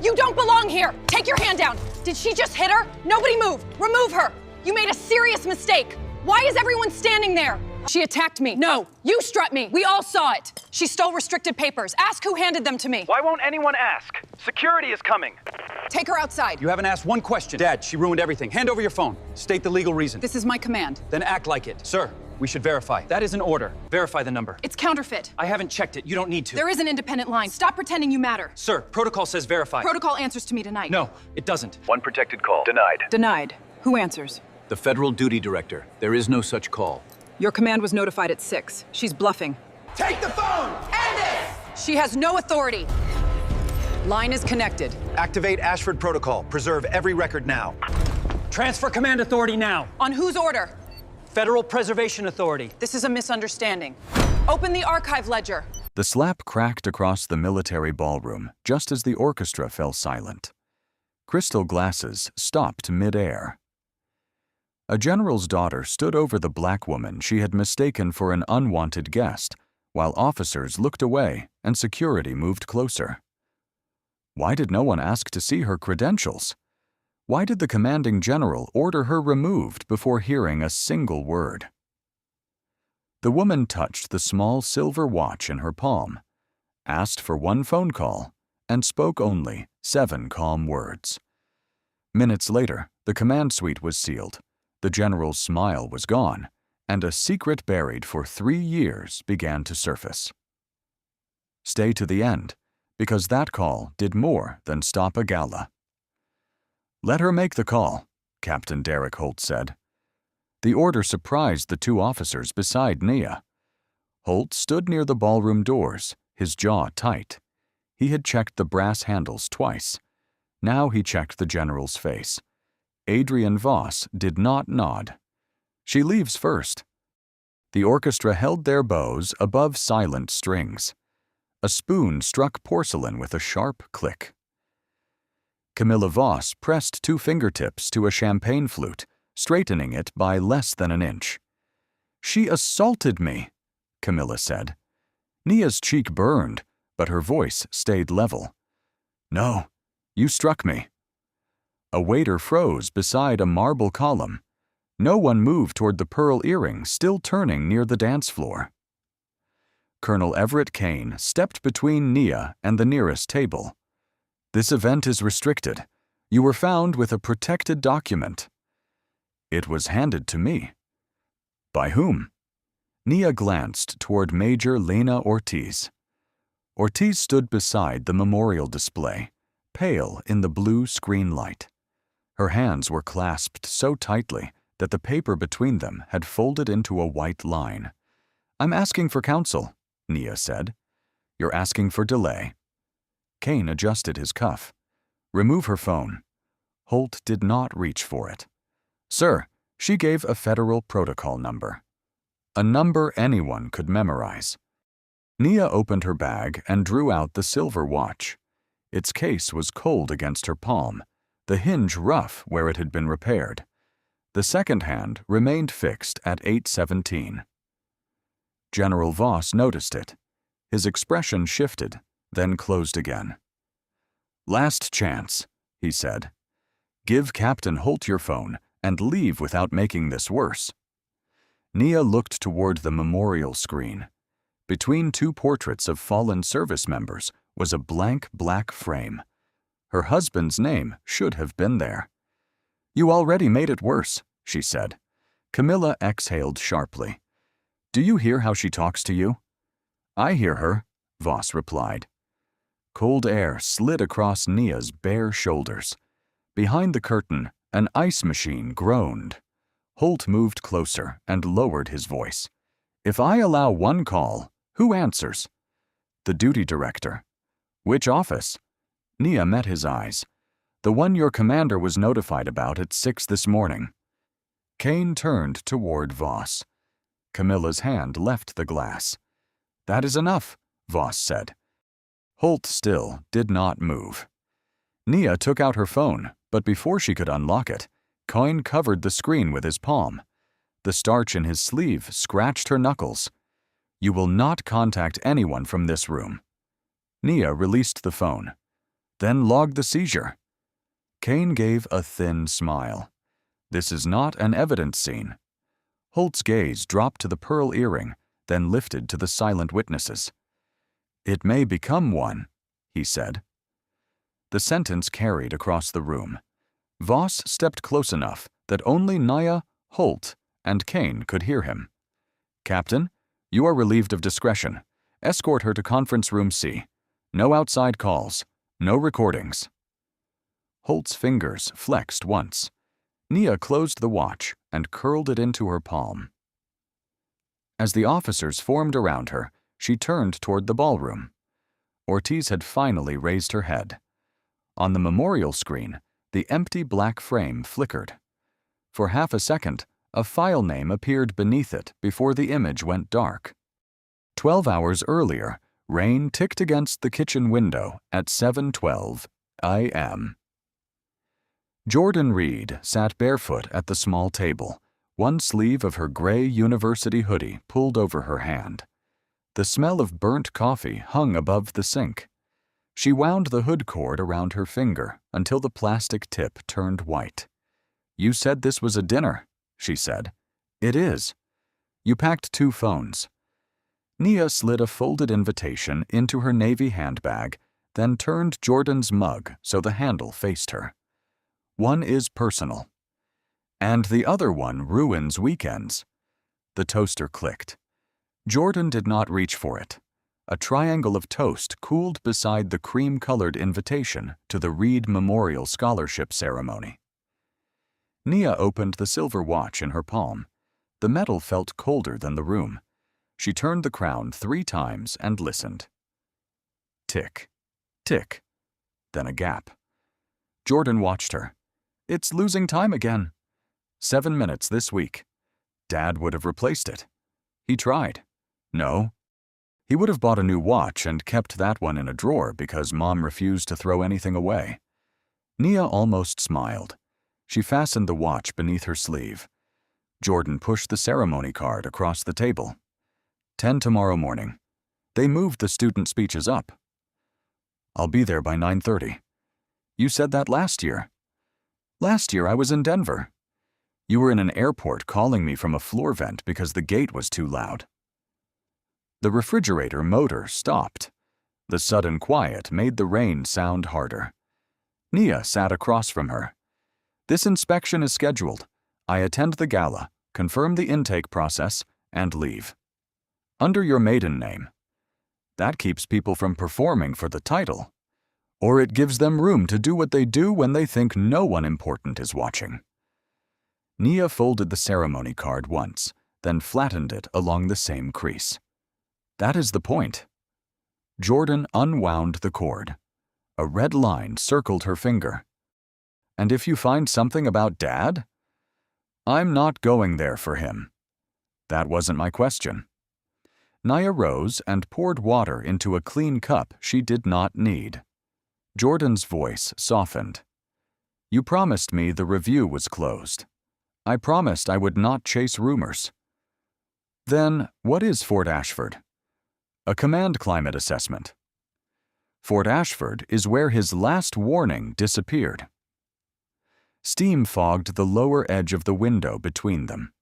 You don't belong here! Take your hand down! Did she just hit her? Nobody move! Remove her! You made a serious mistake! Why is everyone standing there? She attacked me. No, you struck me. We all saw it. She stole restricted papers. Ask who handed them to me. Why won't anyone ask? Security is coming. Take her outside. You haven't asked one question. Dad, she ruined everything. Hand over your phone. State the legal reason. This is my command. Then act like it. Sir, we should verify. That is an order. Verify the number. It's counterfeit. I haven't checked it. You don't need to. There is an independent line. Stop pretending you matter. Sir, protocol says verify. Protocol answers to me tonight. No, it doesn't. One protected call. Denied. Denied. Who answers? The Federal Duty Director. There is no such call. Your command was notified at 6. She's bluffing. Take the phone! End it! She has no authority. Line is connected. Activate Ashford Protocol. Preserve every record now. Transfer command authority now. On whose order? Federal Preservation Authority. This is a misunderstanding. Open the archive ledger. The slap cracked across the military ballroom just as the orchestra fell silent. Crystal glasses stopped mid-air. A general's daughter stood over the black woman she had mistaken for an unwanted guest, while officers looked away and security moved closer. Why did no one ask to see her credentials? Why did the commanding general order her removed before hearing a single word? The woman touched the small silver watch in her palm, asked for one phone call, and spoke only 7 calm words. Minutes later, the command suite was sealed. The general's smile was gone, and a secret buried for 3 years began to surface. Stay to the end, because that call did more than stop a gala. Let her make the call, Captain Derek Holt said. The order surprised the 2 officers beside Nia. Holt stood near the ballroom doors, his jaw tight. He had checked the brass handles twice. Now he checked the general's face. Adrian Voss did not nod. She leaves first. The orchestra held their bows above silent strings. A spoon struck porcelain with a sharp click. Camilla Voss pressed 2 fingertips to a champagne flute, straightening it by less than an inch. She assaulted me, Camilla said. Nia's cheek burned, but her voice stayed level. No, you struck me. A waiter froze beside a marble column. No one moved toward the pearl earring still turning near the dance floor. Colonel Everett Kane stepped between Nia and the nearest table. This event is restricted. You were found with a protected document. It was handed to me. By whom? Nia glanced toward Major Lena Ortiz. Ortiz stood beside the memorial display, pale in the blue screen light. Her hands were clasped so tightly that the paper between them had folded into a white line. I'm asking for counsel, Nia said. You're asking for delay. Kane adjusted his cuff. Remove her phone. Holt did not reach for it. Sir, she gave a federal protocol number. A number anyone could memorize. Nia opened her bag and drew out the silver watch. Its case was cold against her palm, the hinge rough where it had been repaired. The second hand remained fixed at 8:17. General Voss noticed it. His expression shifted, then closed again. Last chance, he said. Give Captain Holt your phone and leave without making this worse. Nia looked toward the memorial screen. Between 2 portraits of fallen service members was a blank black frame. Her husband's name should have been there. You already made it worse, she said. Camilla exhaled sharply. Do you hear how she talks to you? I hear her, Voss replied. Cold air slid across Nia's bare shoulders. Behind the curtain, an ice machine groaned. Holt moved closer and lowered his voice. If I allow one call, who answers? The duty director. Which office? Nia met his eyes. The one your commander was notified about at 6 this morning. Kane turned toward Voss. Camilla's hand left the glass. That is enough, Voss said. Holt still did not move. Nia took out her phone, but before she could unlock it, Kane covered the screen with his palm. The starch in his sleeve scratched her knuckles. You will not contact anyone from this room. Nia released the phone. then log the seizure. Kane gave a thin smile. This is not an evidence scene. Holt's gaze dropped to the pearl earring, then lifted to the silent witnesses. It may become one, he said. The sentence carried across the room. Voss stepped close enough that only Naya, Holt, and Kane could hear him. Captain, you are relieved of discretion. Escort her to conference room C. No outside calls. No recordings. Holt's fingers flexed once. Nia closed the watch and curled it into her palm. As the officers formed around her, she turned toward the ballroom. Ortiz had finally raised her head. On the memorial screen, the empty black frame flickered. For half a second, a file name appeared beneath it before the image went dark. 12 hours earlier, rain ticked against the kitchen window at 7:12 a.m. Jordan Reed sat barefoot at the small table, one sleeve of her gray university hoodie pulled over her hand. The smell of burnt coffee hung above the sink. She wound the hood cord around her finger until the plastic tip turned white. "You said this was a dinner," she said. "It is." "You packed 2 phones." Nia slid a folded invitation into her navy handbag, then turned Jordan's mug so the handle faced her. "One is personal. And the other one ruins weekends." The toaster clicked. Jordan did not reach for it. A triangle of toast cooled beside the cream-colored invitation to the Reed Memorial Scholarship Ceremony. Nia opened the silver watch in her palm. The metal felt colder than the room. She turned the crown 3 times and listened. Tick, tick, then a gap. Jordan watched her. "It's losing time again." 7 minutes this week. Dad would have replaced it. He tried. No. He would have bought a new watch and kept that one in a drawer because Mom refused to throw anything away. Nia almost smiled. She fastened the watch beneath her sleeve. Jordan pushed the ceremony card across the table. 10 tomorrow morning. They moved the student speeches up. "I'll be there by 9:30. "You said that last year." "Last year I was in Denver." "You were in an airport calling me from a floor vent because the gate was too loud." The refrigerator motor stopped. The sudden quiet made the rain sound harder. Nia sat across from her. "This inspection is scheduled. I attend the gala, confirm the intake process, and leave. Under your maiden name. That keeps people from performing for the title. Or it gives them room to do what they do when they think no one important is watching." Nia folded the ceremony card once, then flattened it along the same crease. "That is the point." Jordan unwound the cord. A red line circled her finger. "And if you find something about Dad?" "I'm not going there for him." "That wasn't my question." Nia rose and poured water into a clean cup she did not need. Jordan's voice softened. "You promised me the review was closed. I promised I would not chase rumors." "Then what is Fort Ashford?" "A command climate assessment." Fort Ashford is where his last warning disappeared. Steam fogged the lower edge of the window between them.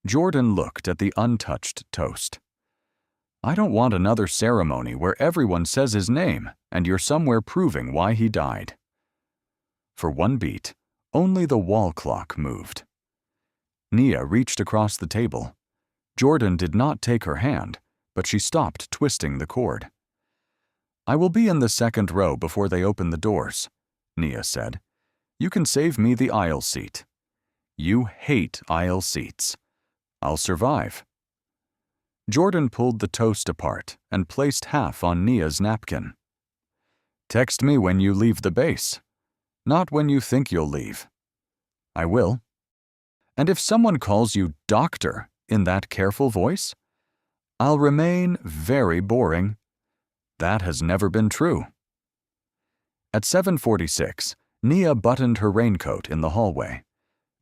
Jordan looked at the untouched toast. "I don't want another ceremony where everyone says his name and you're somewhere proving why he died." For one beat, only the wall clock moved. Nia reached across the table. Jordan did not take her hand, but she stopped twisting the cord. "I will be in the 2nd row before they open the doors," Nia said. "You can save me the aisle seat." "You hate aisle seats." "I'll survive." Jordan pulled the toast apart and placed half on Nia's napkin. "Text me when you leave the base. Not when you think you'll leave." "I will." "And if someone calls you doctor in that careful voice?" "I'll remain very boring." "That has never been true." At 7:46, Nia buttoned her raincoat in the hallway.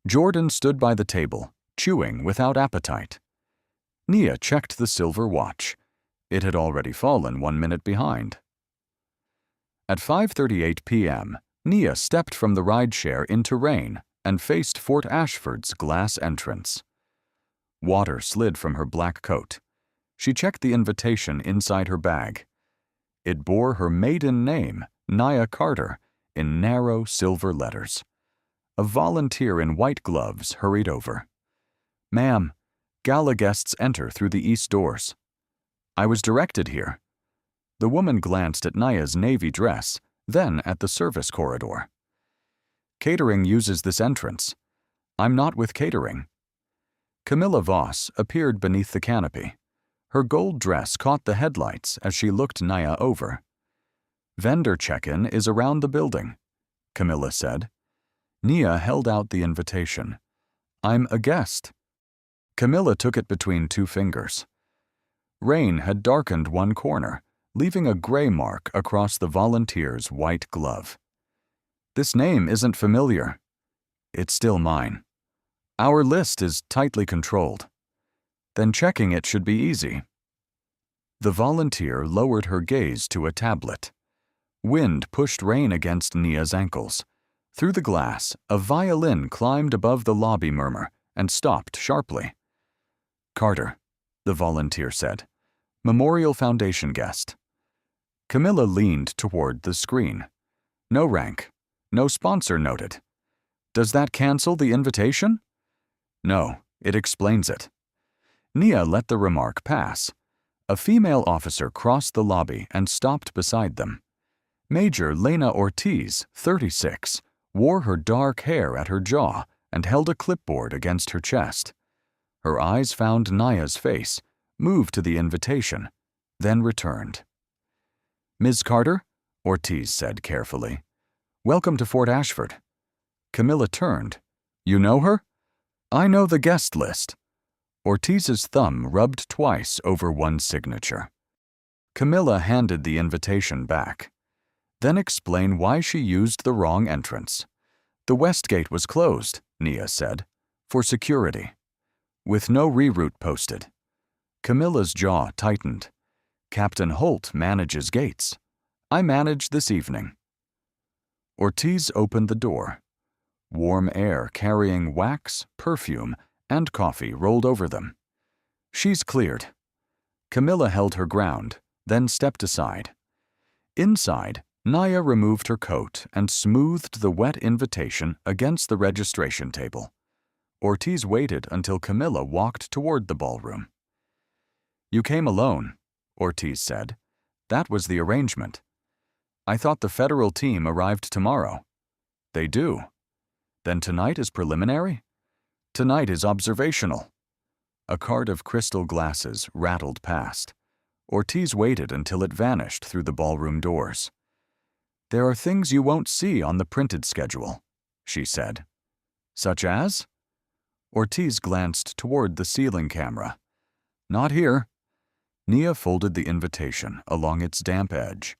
Jordan stood by the table, chewing without appetite. Nia checked the silver watch. It had already fallen 1 minute behind. At 5:38 p.m., Nia stepped from the rideshare into rain and faced Fort Ashford's glass entrance. Water slid from her black coat. She checked the invitation inside her bag. It bore her maiden name, Nia Carter, in narrow silver letters. A volunteer in white gloves hurried over. "Ma'am, Gala guests enter through the east doors." "I was directed here." The woman glanced at Nia's navy dress, then at the service corridor. "Catering uses this entrance. I'm not with catering." Camilla Voss appeared beneath the canopy. Her gold dress caught the headlights as she looked Nia over. "Vendor check-in is around the building," Camilla said. Nia held out the invitation. "I'm a guest." Camilla took it between two fingers. Rain had darkened one corner, leaving a gray mark across the volunteer's white glove. "This name isn't familiar." "It's still mine. Our list is tightly controlled." "Then checking it should be easy." The volunteer lowered her gaze to a tablet. Wind pushed rain against Nia's ankles. Through the glass, a violin climbed above the lobby murmur and stopped sharply. "Carter," the volunteer said. "Memorial Foundation guest." Camilla leaned toward the screen. "No rank. No sponsor noted. Does that cancel the invitation?" "No, it explains it." Nia let the remark pass. A female officer crossed the lobby and stopped beside them. Major Lena Ortiz, 36, wore her dark hair at her jaw and held a clipboard against her chest. Her eyes found Nia's face, moved to the invitation, then returned. "Ms. Carter," Ortiz said carefully, "welcome to Fort Ashford." Camilla turned. "You know her?" "I know the guest list." Ortiz's thumb rubbed twice over one signature. Camilla handed the invitation back. "Then explain why she used the wrong entrance." "The west gate was closed," Nia said, "for security." "With no reroute posted." Camilla's jaw tightened. "Captain Holt manages gates. I manage this evening." Ortiz opened the door. Warm air carrying wax, perfume, and coffee rolled over them. "She's cleared." Camilla held her ground, then stepped aside. Inside, Nia removed her coat and smoothed the wet invitation against the registration table. Ortiz waited until Camilla walked toward the ballroom. "You came alone," Ortiz said. "That was the arrangement." "I thought the federal team arrived tomorrow." "They do." "Then tonight is preliminary?" "Tonight is observational." A cart of crystal glasses rattled past. Ortiz waited until it vanished through the ballroom doors. "There are things you won't see on the printed schedule," she said. "Such as?" Ortiz glanced toward the ceiling camera. "Not here." Nia folded the invitation along its damp edge.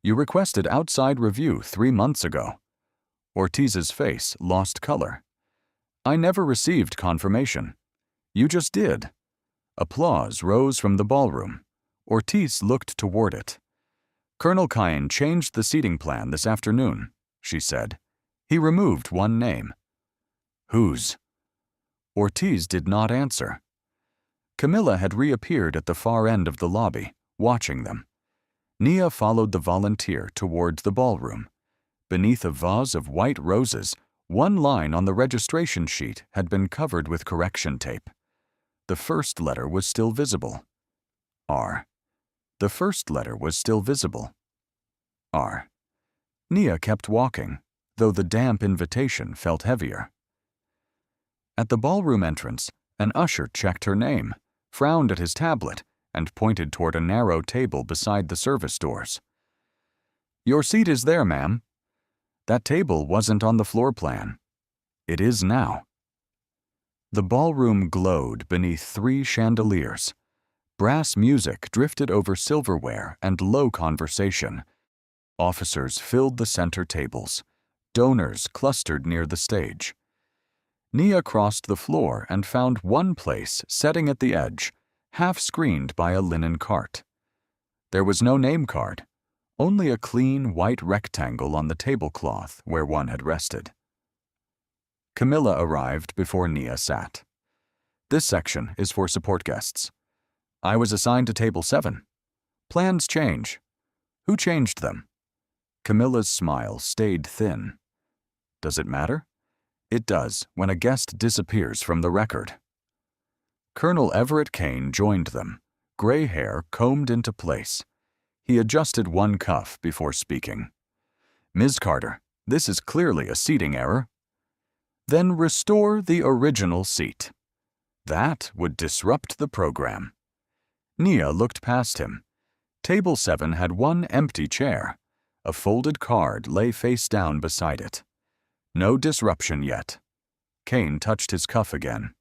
"You requested outside review 3 months ago." Ortiz's face lost color. "I never received confirmation." "You just did." Applause rose from the ballroom. Ortiz looked toward it. "Colonel Kine changed the seating plan this afternoon," she said. "He removed one name." "Whose?" Ortiz did not answer. Camilla had reappeared at the far end of the lobby, watching them. Nia followed the volunteer toward the ballroom. Beneath a vase of white roses, one line on the registration sheet had been covered with correction tape. The first letter was still visible. R. The first letter was still visible. R. Nia kept walking, though the damp invitation felt heavier. At the ballroom entrance, an usher checked her name, frowned at his tablet, and pointed toward a narrow table beside the service doors. "Your seat is there, ma'am." "That table wasn't on the floor plan." "It is now." The ballroom glowed beneath 3 chandeliers. Brass music drifted over silverware and low conversation. Officers filled the center tables. Donors clustered near the stage. Nia crossed the floor and found one place setting at the edge, half screened by a linen cart. There was no name card, only a clean white rectangle on the tablecloth where one had rested. Camilla arrived before Nia sat. This section is for support guests. I was assigned to table 7. Plans change. Who changed them? Camilla's smile stayed thin. Does it matter? It does when a guest disappears from the record. Colonel Everett Kane joined them, gray hair combed into place. He adjusted one cuff before speaking. Ms. Carter, this is clearly a seating error. Then restore the original seat. That would disrupt the program. Nia looked past him. Table 7 had one empty chair. A folded card lay face down beside it. No disruption yet. Kane touched his cuff again.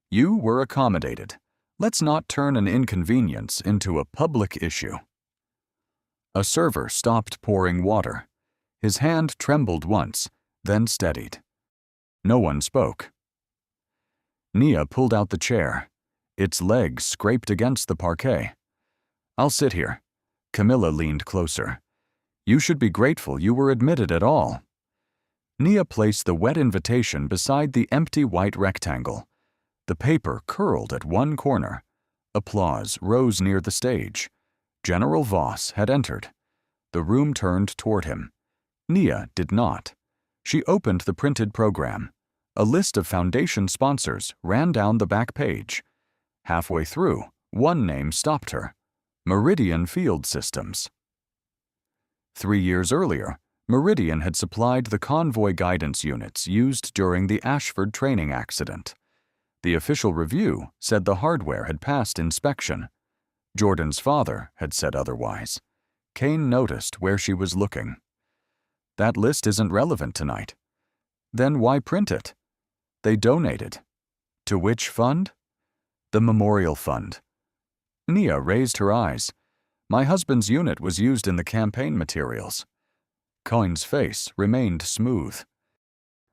You were accommodated. Let's not turn an inconvenience into a public issue. A server stopped pouring water. His hand trembled once, then steadied. No one spoke. Nia pulled out the chair. Its legs scraped against the parquet. I'll sit here. Camilla leaned closer. You should be grateful you were admitted at all. Nia placed the wet invitation beside the empty white rectangle. The paper curled at one corner. Applause rose near the stage. General Voss had entered. The room turned toward him. Nia did not. She opened the printed program. A list of foundation sponsors ran down the back page. Halfway through, one name stopped her. Meridian Field Systems. 3 years earlier, Meridian had supplied the convoy guidance units used during the Ashford training accident. The official review said the hardware had passed inspection. Jordan's father had said otherwise. Kane noticed where she was looking. That list isn't relevant tonight. Then why print it? They donated. To which fund? The Memorial Fund. Nia raised her eyes. My husband's unit was used in the campaign materials. Coyne's face remained smooth.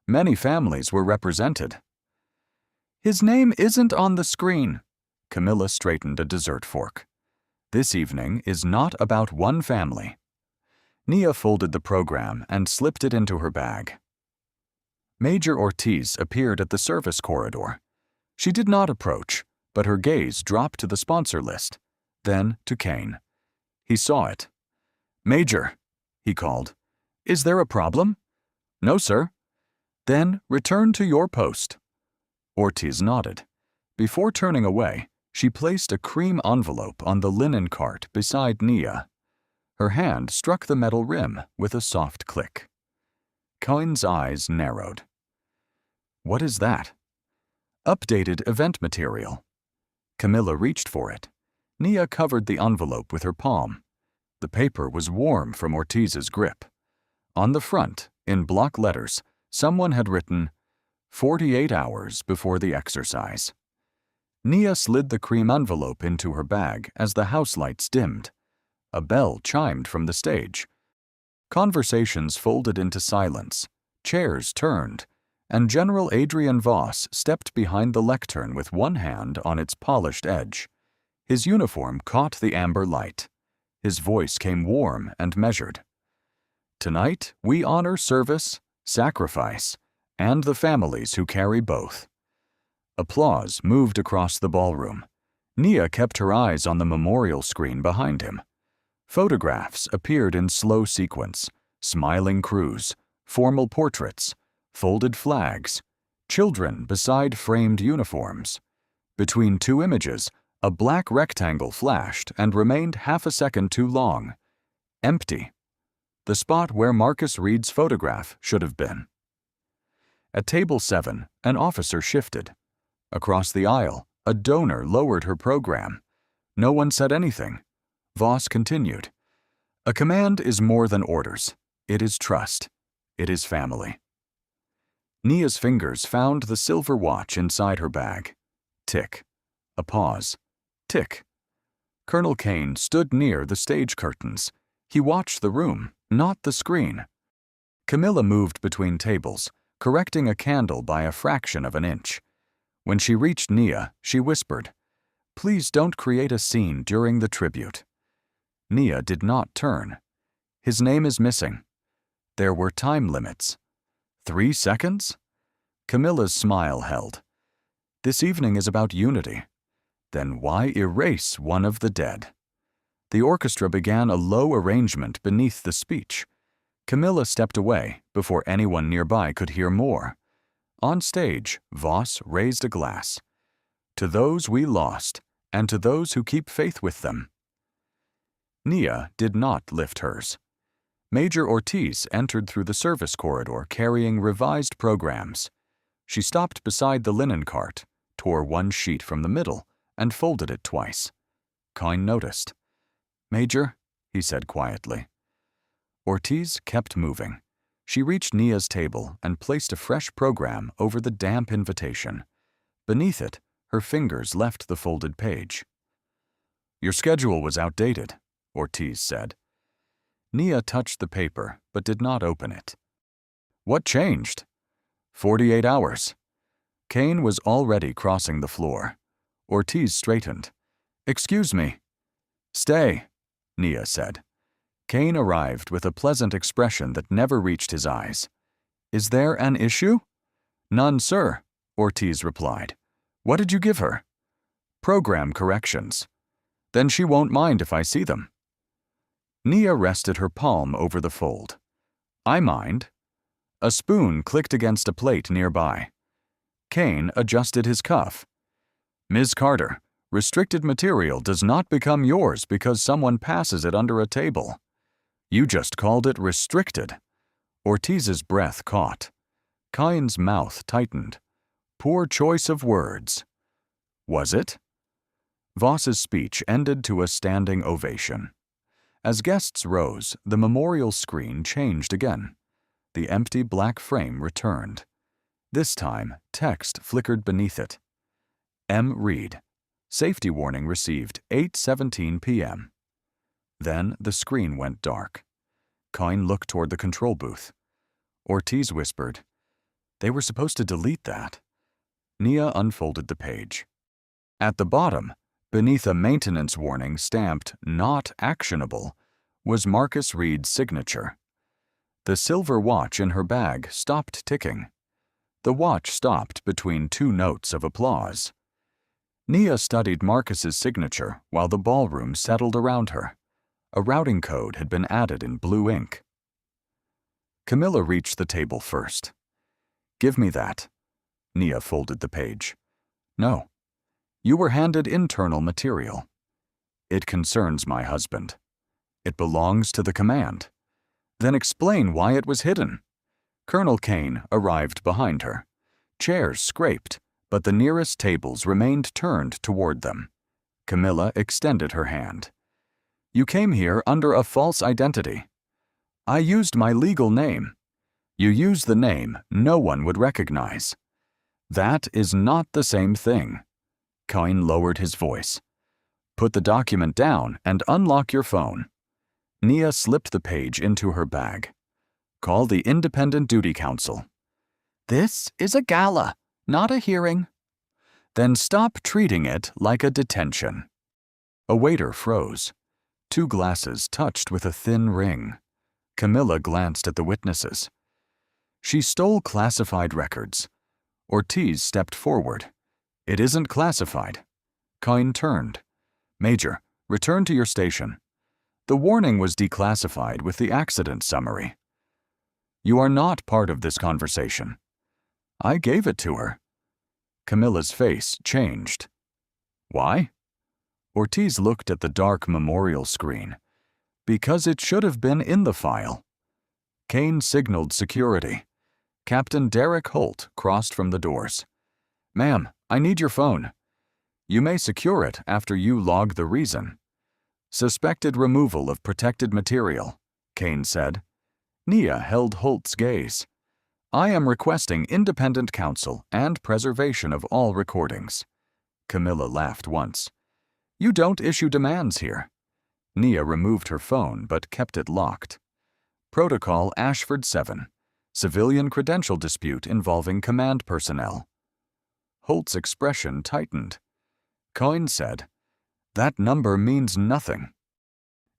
Many families were represented. His name isn't on the screen. Camilla straightened a dessert fork. This evening is not about one family. Nia folded the program and slipped it into her bag. Major Ortiz appeared at the service corridor. She did not approach, but her gaze dropped to the sponsor list, then to Kane. He saw it. Major, he called. Is there a problem? No, sir. Then return to your post. Ortiz nodded. Before turning away, she placed a cream envelope on the linen cart beside Nia. Her hand struck the metal rim with a soft click. Coyne's eyes narrowed. What is that? Updated event material. Camilla reached for it. Nia covered the envelope with her palm. The paper was warm from Ortiz's grip. On the front, in block letters, someone had written, 48 hours before the exercise. Nia slid the cream envelope into her bag as the house lights dimmed. A bell chimed from the stage. Conversations folded into silence. Chairs turned, and General Adrian Voss stepped behind the lectern with one hand on its polished edge. His uniform caught the amber light. His voice came warm and measured. Tonight, we honor service, sacrifice, and the families who carry both. Applause moved across the ballroom. Nia kept her eyes on the memorial screen behind him. Photographs appeared in slow sequence, smiling crews, formal portraits, folded flags, children beside framed uniforms. Between two images, a black rectangle flashed and remained half a second too long. Empty. The spot where Marcus Reed's photograph should have been. At table 7, an officer shifted. Across the aisle, a donor lowered her program. No one said anything. Voss continued. A command is more than orders. It is trust. It is family. Nia's fingers found the silver watch inside her bag. Tick. A pause. Tick. Colonel Kane stood near the stage curtains. He watched the room, not the screen. Camilla moved between tables, correcting a candle by a fraction of an inch. When she reached Nia, she whispered, "Please don't create a scene during the tribute." Nia did not turn. His name is missing. There were time limits. 3 seconds? Camilla's smile held. This evening is about unity. Then why erase one of the dead? The orchestra began a low arrangement beneath the speech. Camilla stepped away before anyone nearby could hear more. On stage, Voss raised a glass. To those we lost, and to those who keep faith with them. Nia did not lift hers. Major Ortiz entered through the service corridor carrying revised programs. She stopped beside the linen cart, tore one sheet from the middle, and folded it twice. Kyne noticed. "Major," he said quietly. Ortiz kept moving. She reached Nia's table and placed a fresh program over the damp invitation. Beneath it, her fingers left the folded page. "Your schedule was outdated," Ortiz said. Nia touched the paper, but did not open it. "What changed?" 48 hours. Kane was already crossing the floor. Ortiz straightened. "Excuse me." "Stay," Nia said. Kane arrived with a pleasant expression that never reached his eyes. "Is there an issue?" "None, sir," Ortiz replied. "What did you give her?" "Program corrections." "Then she won't mind if I see them." Nia rested her palm over the fold. "I mind." A spoon clicked against a plate nearby. Kane adjusted his cuff. "Ms. Carter, restricted material does not become yours because someone passes it under a table. You just called it restricted." Ortiz's breath caught. Kyne's mouth tightened. Poor choice of words. Was it? Voss's speech ended to a standing ovation. As guests rose, the memorial screen changed again. The empty black frame returned. This time, text flickered beneath it. M. Reed. Safety warning received 8:17 p.m. Then the screen went dark. Kyne looked toward the control booth. Ortiz whispered, "They were supposed to delete that." Nia unfolded the page. At the bottom, beneath a maintenance warning stamped "Not Actionable," was Marcus Reed's signature. The silver watch in her bag stopped ticking. The watch stopped between 2 notes of applause. Nia studied Marcus's signature while the ballroom settled around her. A routing code had been added in blue ink. Camilla reached the table first. "Give me that." Nia folded the page. "No. You were handed internal material. It concerns my husband. It belongs to the command. Then explain why it was hidden." Colonel Kane arrived behind her. Chairs scraped, but the nearest tables remained turned toward them. Camilla extended her hand. "You came here under a false identity." "I used my legal name." "You used the name no one would recognize." "That is not the same thing." Kyne lowered his voice. "Put the document down and unlock your phone." Nia slipped the page into her bag. "Call the Independent Duty Council." "This is a gala, not a hearing." "Then stop treating it like a detention." A waiter froze. 2 glasses touched with a thin ring. Camilla glanced at the witnesses. "She stole classified records." Ortiz stepped forward. "It isn't classified." Kyne turned. "Major, return to your station." The warning was declassified with the accident summary. "You are not part of this conversation." "I gave it to her." Camilla's face changed. "Why?" Ortiz looked at the dark memorial screen. "Because it should have been in the file." Kane signaled security. Captain Derek Holt crossed from the doors. "Ma'am, I need your phone." "You may secure it after you log the reason." "Suspected removal of protected material," Kane said. Nia held Holt's gaze. "I am requesting independent counsel and preservation of all recordings." Camilla laughed once. "You don't issue demands here." Nia removed her phone but kept it locked. Protocol Ashford 7. Civilian credential dispute involving command personnel. Holt's expression tightened. Kyne said, "That number means nothing."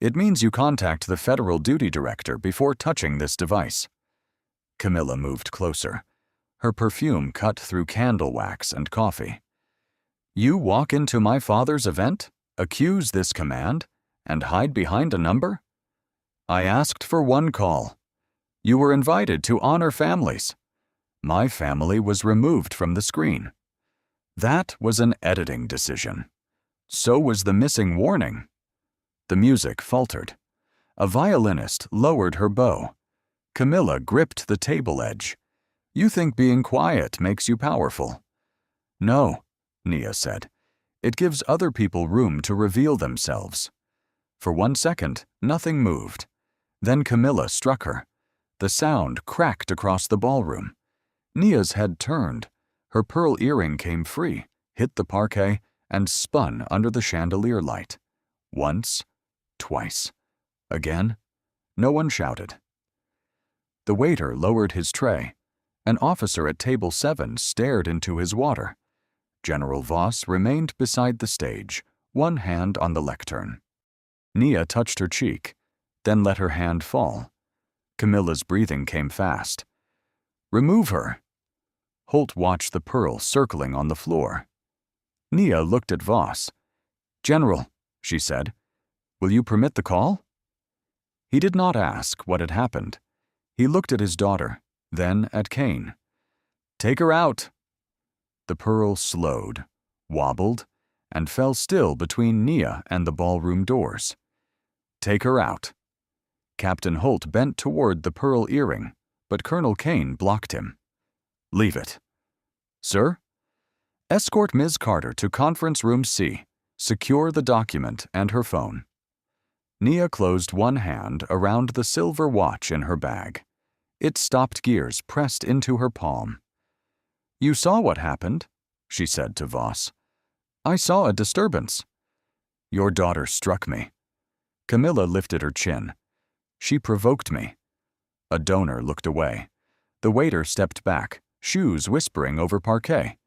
It means you contact the federal duty director before touching this device. Camilla moved closer. Her perfume cut through candle wax and coffee. You walk into my father's event, accuse this command, and hide behind a number? I asked for one call. You were invited to honor families. My family was removed from the screen. That was an editing decision. So was the missing warning. The music faltered. A violinist lowered her bow. Camilla gripped the table edge. You think being quiet makes you powerful. No, Nia said. It gives other people room to reveal themselves. For 1 second, nothing moved. Then Camilla struck her. The sound cracked across the ballroom. Nia's head turned. Her pearl earring came free, hit the parquet, and spun under the chandelier light. Once, twice. Again. No one shouted. The waiter lowered his tray. An officer at table 7 stared into his water. General Voss remained beside the stage, one hand on the lectern. Nia touched her cheek, then let her hand fall. Camilla's breathing came fast. Remove her. Holt watched the pearl circling on the floor. Nia looked at Voss. General, she said, will you permit the call? He did not ask what had happened. He looked at his daughter, then at Kane. Take her out. The pearl slowed, wobbled, and fell still between Nia and the ballroom doors. Take her out. Captain Holt bent toward the pearl earring, but Colonel Kane blocked him. Leave it. Sir? Escort Ms. Carter to Conference Room C. Secure the document and her phone. Nia closed one hand around the silver watch in her bag. Its stopped gears pressed into her palm. You saw what happened, she said to Voss. I saw a disturbance. Your daughter struck me. Camilla lifted her chin. She provoked me. A donor looked away. The waiter stepped back, shoes whispering over parquet.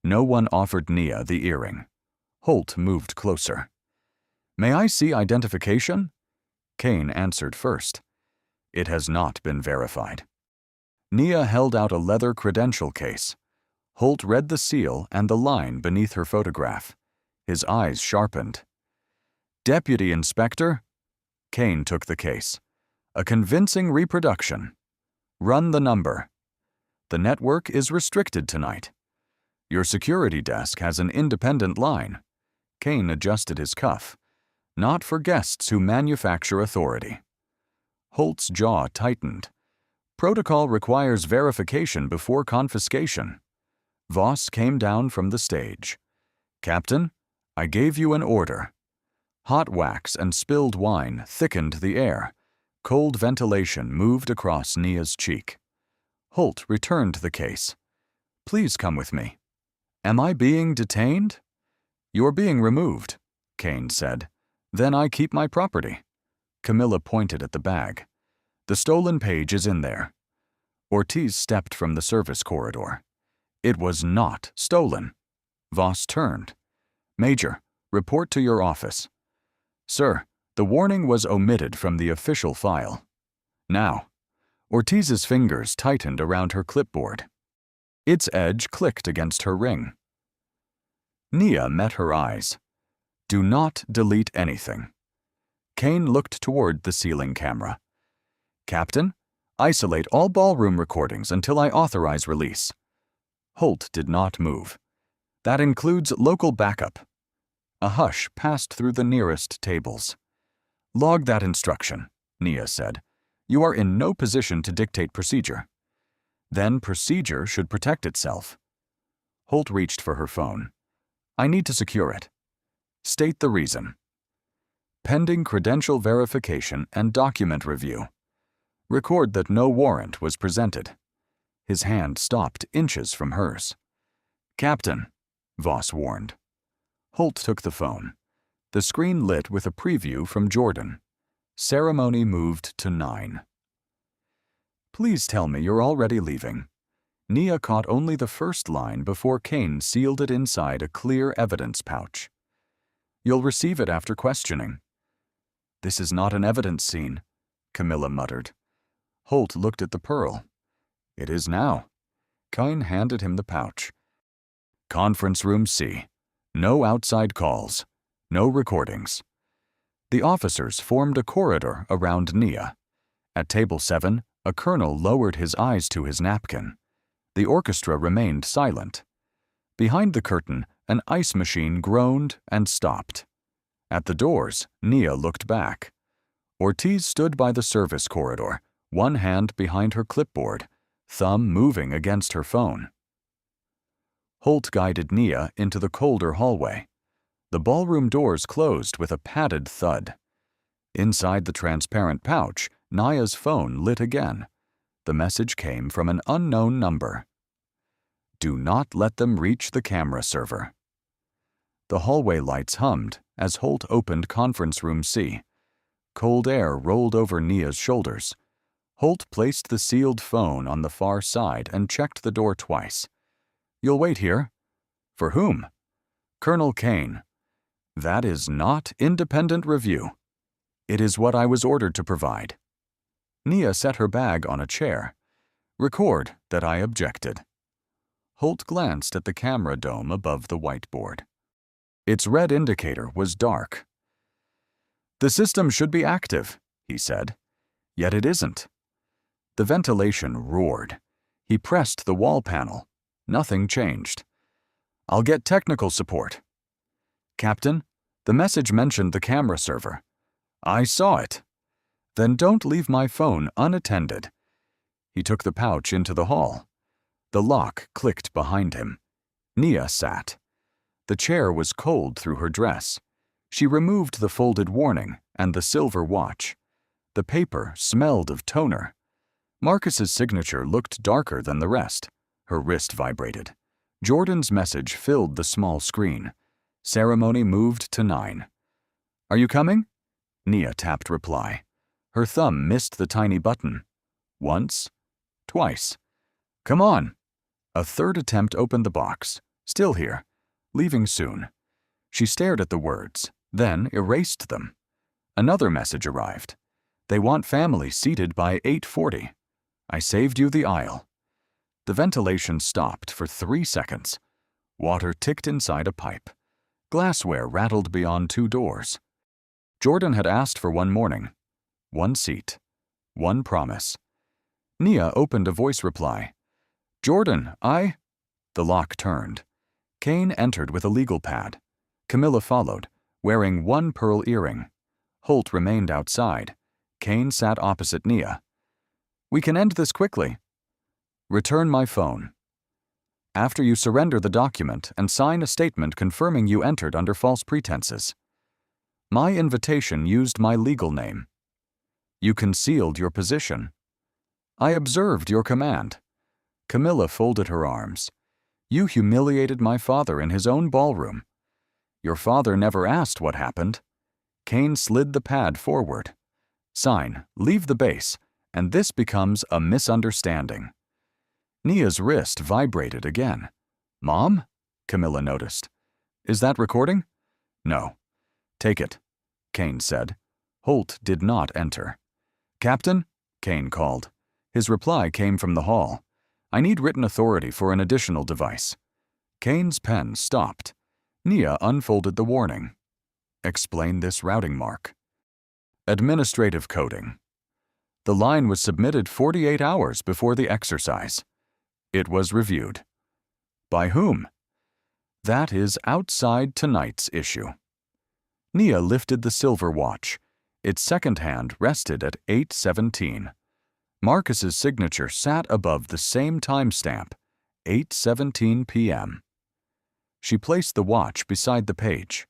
No one offered Nia the earring. Holt moved closer. May I see identification? Kane answered first. It has not been verified. Nia held out a leather credential case. Holt read the seal and the line beneath her photograph. His eyes sharpened. Deputy Inspector? Kane took the case. A convincing reproduction. Run the number. The network is restricted tonight. Your security desk has an independent line. Kane adjusted his cuff. Not for guests who manufacture authority. Holt's jaw tightened. Protocol requires verification before confiscation. Voss came down from the stage. Captain, I gave you an order. Hot wax and spilled wine thickened the air. Cold ventilation moved across Nia's cheek. Holt returned the case. Please come with me. Am I being detained? You're being removed, Kane said. Then I keep my property. Camilla pointed at the bag. The stolen page is in there. Ortiz stepped from the service corridor. It was not stolen. Voss turned. Major, report to your office. Sir, the warning was omitted from the official file. Now. Ortiz's fingers tightened around her clipboard. Its edge clicked against her ring. Nia met her eyes. Do not delete anything. Kane looked toward the ceiling camera. Captain, isolate all ballroom recordings until I authorize release. Holt did not move. That includes local backup. A hush passed through the nearest tables. Log that instruction, Nia said. You are in no position to dictate procedure. Then procedure should protect itself. Holt reached for her phone. I need to secure it. State the reason. Pending credential verification and document review. Record that no warrant was presented. His hand stopped inches from hers. Captain, Voss warned. Holt took the phone. The screen lit with a preview from Jordan. Ceremony moved to 9. Please tell me you're already leaving. Nia caught only the first line before Kane sealed it inside a clear evidence pouch. You'll receive it after questioning. This is not an evidence scene, Camilla muttered. Holt looked at the pearl. It is now. Kyne handed him the pouch. Conference room C. No outside calls. No recordings. The officers formed a corridor around Nia. At table 7, a colonel lowered his eyes to his napkin. The orchestra remained silent. Behind the curtain, an ice machine groaned and stopped. At the doors, Nia looked back. Ortiz stood by the service corridor, one hand behind her clipboard, thumb moving against her phone. Holt guided Nia into the colder hallway. The ballroom doors closed with a padded thud. Inside the transparent pouch, Nia's phone lit again. The message came from an unknown number. Do not let them reach the camera server. The hallway lights hummed as Holt opened conference room C. Cold air rolled over Nia's shoulders. Holt placed the sealed phone on the far side and checked the door twice. You'll wait here? For whom? Colonel Kane. That is not independent review. It is what I was ordered to provide. Nia set her bag on a chair. Record that I objected. Holt glanced at the camera dome above the whiteboard. Its red indicator was dark. The system should be active, he said. Yet it isn't. The ventilation roared. He pressed the wall panel. Nothing changed. I'll get technical support. Captain, the message mentioned the camera server. I saw it. Then don't leave my phone unattended. He took the pouch into the hall. The lock clicked behind him. Nia sat. The chair was cold through her dress. She removed the folded warning and the silver watch. The paper smelled of toner. Marcus's signature looked darker than the rest. Her wrist vibrated. Jordan's message filled the small screen. Ceremony moved to 9. Are you coming? Nia tapped reply. Her thumb missed the tiny button. Once. Twice. Come on. A third attempt opened the box. Still here. Leaving soon. She stared at the words, then erased them. Another message arrived. They want family seated by 8:40. I saved you the aisle. The ventilation stopped for 3 seconds. Water ticked inside a pipe. Glassware rattled beyond 2 doors. Jordan had asked for one morning. 1 seat. 1 promise. Nia opened a voice reply. Jordan, The lock turned. Kane entered with a legal pad. Camilla followed, wearing 1 pearl earring. Holt remained outside. Kane sat opposite Nia. We can end this quickly. Return my phone. After you surrender the document and sign a statement confirming you entered under false pretenses. My invitation used my legal name. You concealed your position. I observed your command. Camilla folded her arms. You humiliated my father in his own ballroom. Your father never asked what happened. Kane slid the pad forward. Sign, leave the base, and this becomes a misunderstanding. Nia's wrist vibrated again. Mom? Camilla noticed. Is that recording? No. Take it, Kane said. Holt did not enter. Captain? Kane called. His reply came from the hall. I need written authority for an additional device. Kane's pen stopped. Nia unfolded the warning. Explain this routing mark. Administrative coding. The line was submitted 48 hours before the exercise. It was reviewed. By whom? That is outside tonight's issue. Nia lifted the silver watch. Its second hand rested at 8:17. Marcus's signature sat above the same timestamp, 8:17 p.m. She placed the watch beside the page.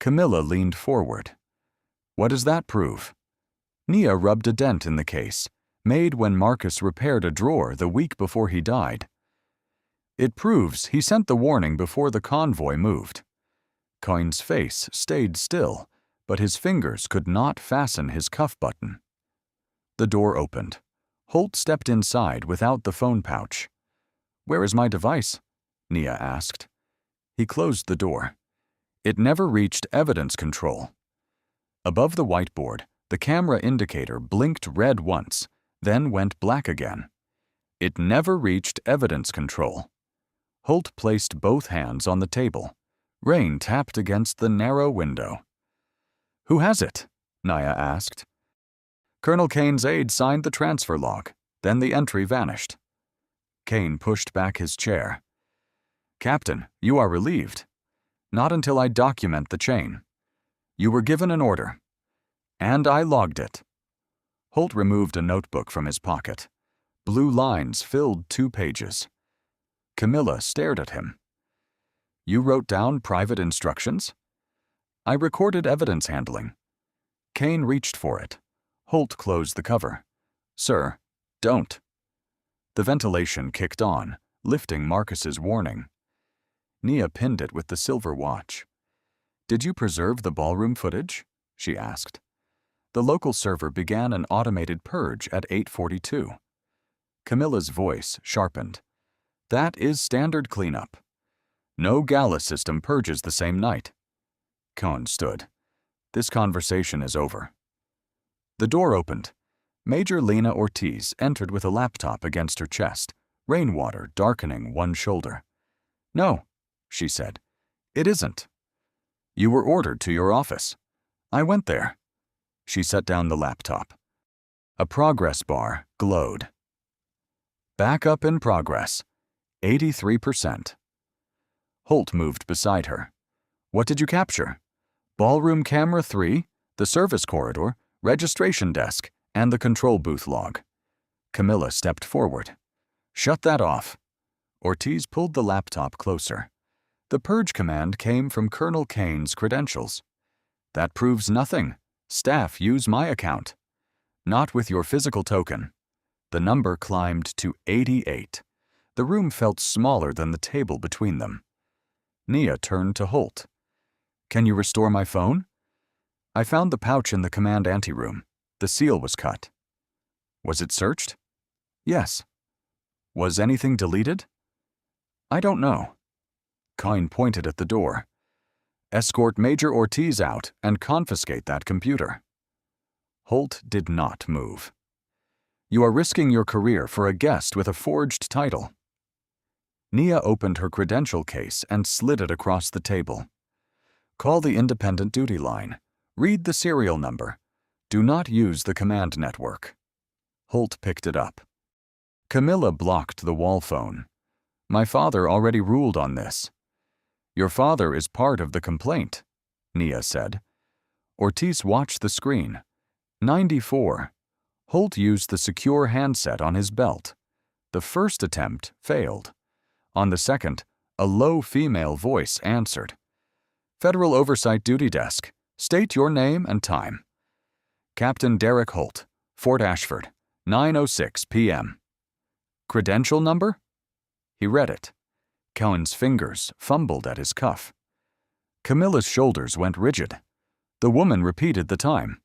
Camilla leaned forward. What does that prove? Nia rubbed a dent in the case, made when Marcus repaired a drawer the week before he died. It proves he sent the warning before the convoy moved. Kyne's face stayed still, but his fingers could not fasten his cuff button. The door opened. Holt stepped inside without the phone pouch. Where is my device? Nia asked. He closed the door. It never reached evidence control. Above the whiteboard, the camera indicator blinked red once, then went black again. It never reached evidence control. Holt placed both hands on the table. Rain tapped against the narrow window. "Who has it?" Nia asked. Colonel Kane's aide signed the transfer log. Then the entry vanished. Kane pushed back his chair. "Captain, you are relieved. Not until I document the chain. You were given an order. And I logged it." Holt removed a notebook from his pocket. Blue lines filled 2 pages. Camilla stared at him. "You wrote down private instructions?" "I recorded evidence handling." Kane reached for it. Holt closed the cover. "Sir, don't." The ventilation kicked on, lifting Marcus's warning. Nia pinned it with the silver watch. "Did you preserve the ballroom footage?" she asked. The local server began an automated purge at 8:42. Camilla's voice sharpened. "That is standard cleanup. No Gala system purges the same night." Cohn stood. "This conversation is over." The door opened. Major Lena Ortiz entered with a laptop against her chest, rainwater darkening one shoulder. "No," she said. "It isn't. You were ordered to your office. I went there." She set down the laptop. A progress bar glowed. "Backup in progress. 83%. Holt moved beside her. "What did you capture?" "Ballroom camera 3, the service corridor, registration desk, and the control booth log." Camilla stepped forward. "Shut that off." Ortiz pulled the laptop closer. The purge command came from Colonel Kane's credentials. "That proves nothing. Staff use my account." "Not with your physical token." The number climbed to 88. The room felt smaller than the table between them. Nia turned to Holt. "Can you restore my phone?" "I found the pouch in the command anteroom. The seal was cut." "Was it searched?" "Yes." "Was anything deleted?" "I don't know." Kane pointed at the door. "Escort Major Ortiz out and confiscate that computer." Holt did not move. "You are risking your career for a guest with a forged title." Nia opened her credential case and slid it across the table. "Call the independent duty line. Read the serial number. Do not use the command network." Holt picked it up. Camilla blocked the wall phone. "My father already ruled on this." "Your father is part of the complaint," Nia said. Ortiz watched the screen. 94. Holt used the secure handset on his belt. The first attempt failed. On the second, a low female voice answered. "Federal Oversight Duty Desk. State your name and time." "Captain Derek Holt, Fort Ashford, 9:06 p.m. "Credential number?" He read it. Cohen's fingers fumbled at his cuff. Camilla's shoulders went rigid. The woman repeated the time.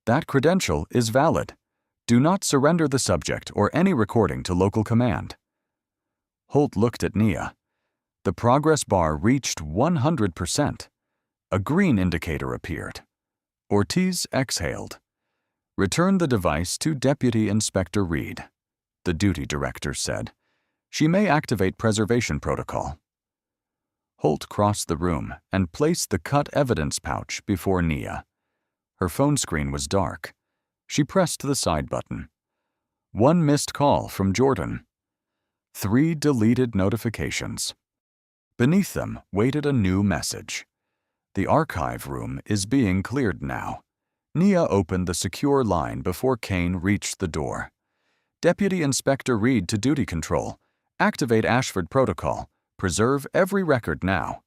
"That credential is valid. Do not surrender the subject or any recording to local command." Holt looked at Nia. The progress bar reached 100%. A green indicator appeared. Ortiz exhaled. "Return the device to Deputy Inspector Reed," the duty director said. "She may activate preservation protocol." Holt crossed the room and placed the cut evidence pouch before Nia. Her phone screen was dark. She pressed the side button. 1 missed call from Jordan. 3 deleted notifications. Beneath them waited a new message. "The archive room is being cleared now." Nia opened the secure line before Kane reached the door. "Deputy Inspector Reed to duty control. Activate Ashford protocol. Preserve every record now."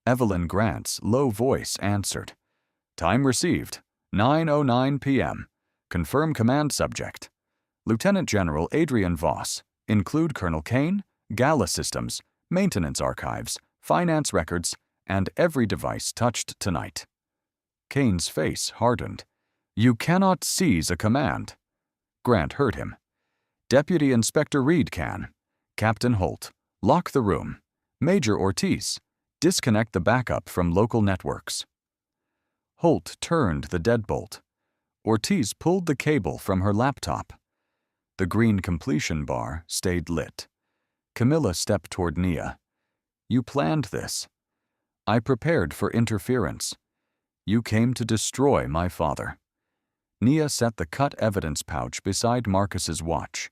Evelyn Grant's low voice answered. "Time received, 9:09 p.m. Confirm command subject. Lieutenant General Adrian Voss. Include Colonel Kane, Gala systems, maintenance archives, finance records, and every device touched tonight." Kane's face hardened. "You cannot seize a command." Grant heard him. "Deputy Inspector Reed can. Captain Holt, lock the room. Major Ortiz, disconnect the backup from local networks." Holt turned the deadbolt. Ortiz pulled the cable from her laptop. The green completion bar stayed lit. Camilla stepped toward Nia. You planned this. I prepared for interference. You came to destroy my father. Nia set the cut evidence pouch beside Marcus's watch.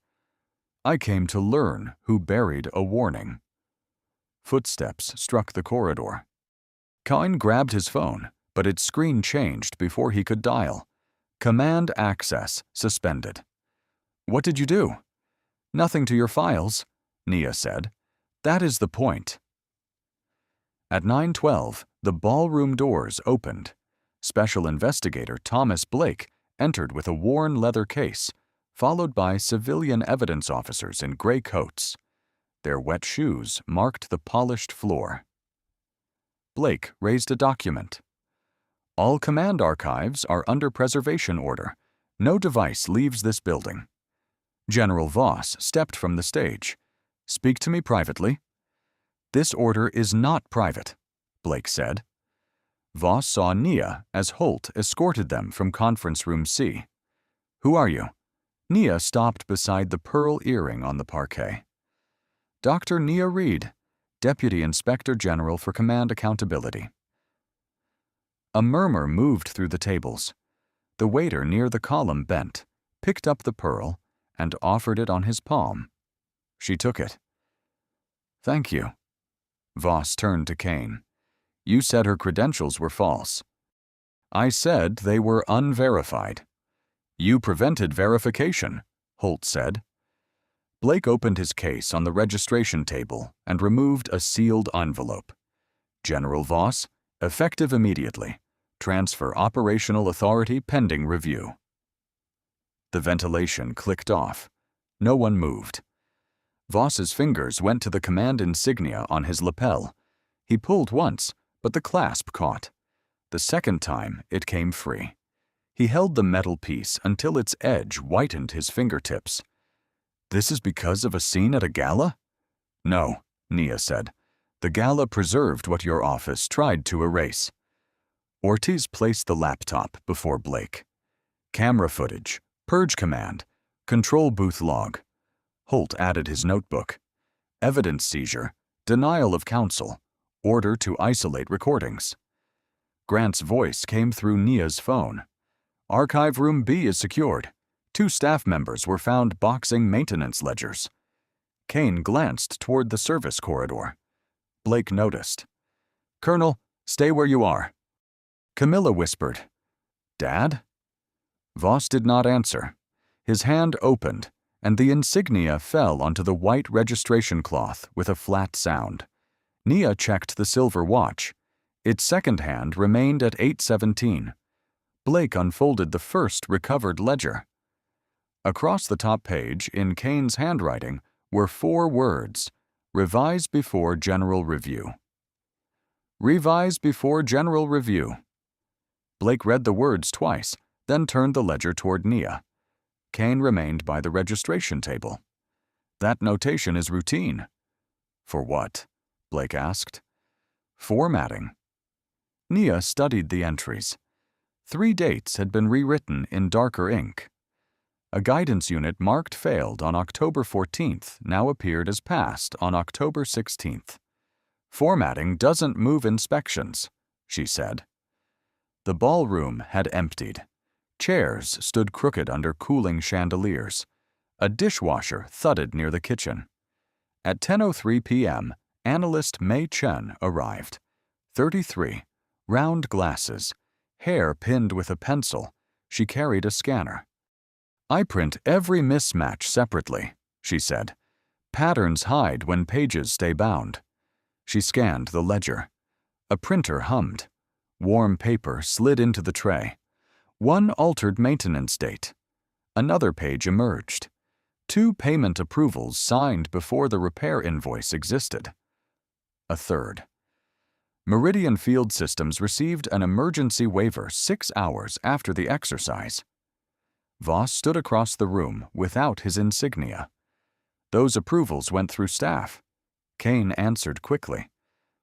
I came to learn who buried a warning. Footsteps struck the corridor. Kine grabbed his phone, but its screen changed before he could dial. Command access suspended. What did you do? Nothing to your files, Nia said. That is the point. At 9:12, the ballroom doors opened. Special Investigator Thomas Blake entered with a worn leather case, followed by civilian evidence officers in gray coats. Their wet shoes marked the polished floor. Blake raised a document. All command archives are under preservation order. No device leaves this building. General Voss stepped from the stage. Speak to me privately. This order is not private, Blake said. Voss saw Nia as Holt escorted them from Conference Room C. Who are you? Nia stopped beside the pearl earring on the parquet. Dr. Nia Reed, Deputy Inspector General for Command Accountability. A murmur moved through the tables. The waiter near the column bent, picked up the pearl, and offered it on his palm. She took it. Thank you. Voss turned to Kane. You said her credentials were false. I said they were unverified. You prevented verification, Holt said. Blake opened his case on the registration table and removed a sealed envelope. General Voss, effective immediately. Transfer operational authority pending review. The ventilation clicked off. No one moved. Voss's fingers went to the command insignia on his lapel. He pulled once, but the clasp caught. The second time, it came free. He held the metal piece until its edge whitened his fingertips. This is because of a scene at a gala? No, Nia said. The gala preserved what your office tried to erase. Ortiz placed the laptop before Blake. Camera footage, purge command, control booth log. Holt added his notebook. Evidence seizure, denial of counsel, order to isolate recordings. Grant's voice came through Nia's phone. Archive Room B is secured. 2 staff members were found boxing maintenance ledgers. Kane glanced toward the service corridor. Blake noticed. Colonel, stay where you are. Camilla whispered. Dad? Voss did not answer. His hand opened, and the insignia fell onto the white registration cloth with a flat sound. Nia checked the silver watch. Its second hand remained at 8:17. Blake unfolded the first recovered ledger. Across the top page, in Kane's handwriting, were 4 words, Revise before General Review. Revise before General Review. Blake read the words twice, then turned the ledger toward Nia. Kane remained by the registration table. That notation is routine. For what? Blake asked. Formatting. Nia studied the entries. 3 dates had been rewritten in darker ink. A guidance unit marked failed on October 14th now appeared as passed on October 16th. Formatting doesn't move inspections, she said. The ballroom had emptied. Chairs stood crooked under cooling chandeliers. A dishwasher thudded near the kitchen. At 10:03 p.m., analyst Mei Chen arrived. 33, round glasses, hair pinned with a pencil. She carried a scanner. I print every mismatch separately, she said. Patterns hide when pages stay bound. She scanned the ledger. A printer hummed. Warm paper slid into the tray. One altered maintenance date. Another page emerged. 2 payment approvals signed before the repair invoice existed. A third. Meridian Field Systems received an emergency waiver 6 hours after the exercise. Voss stood across the room without his insignia. Those approvals went through staff. Kane answered quickly.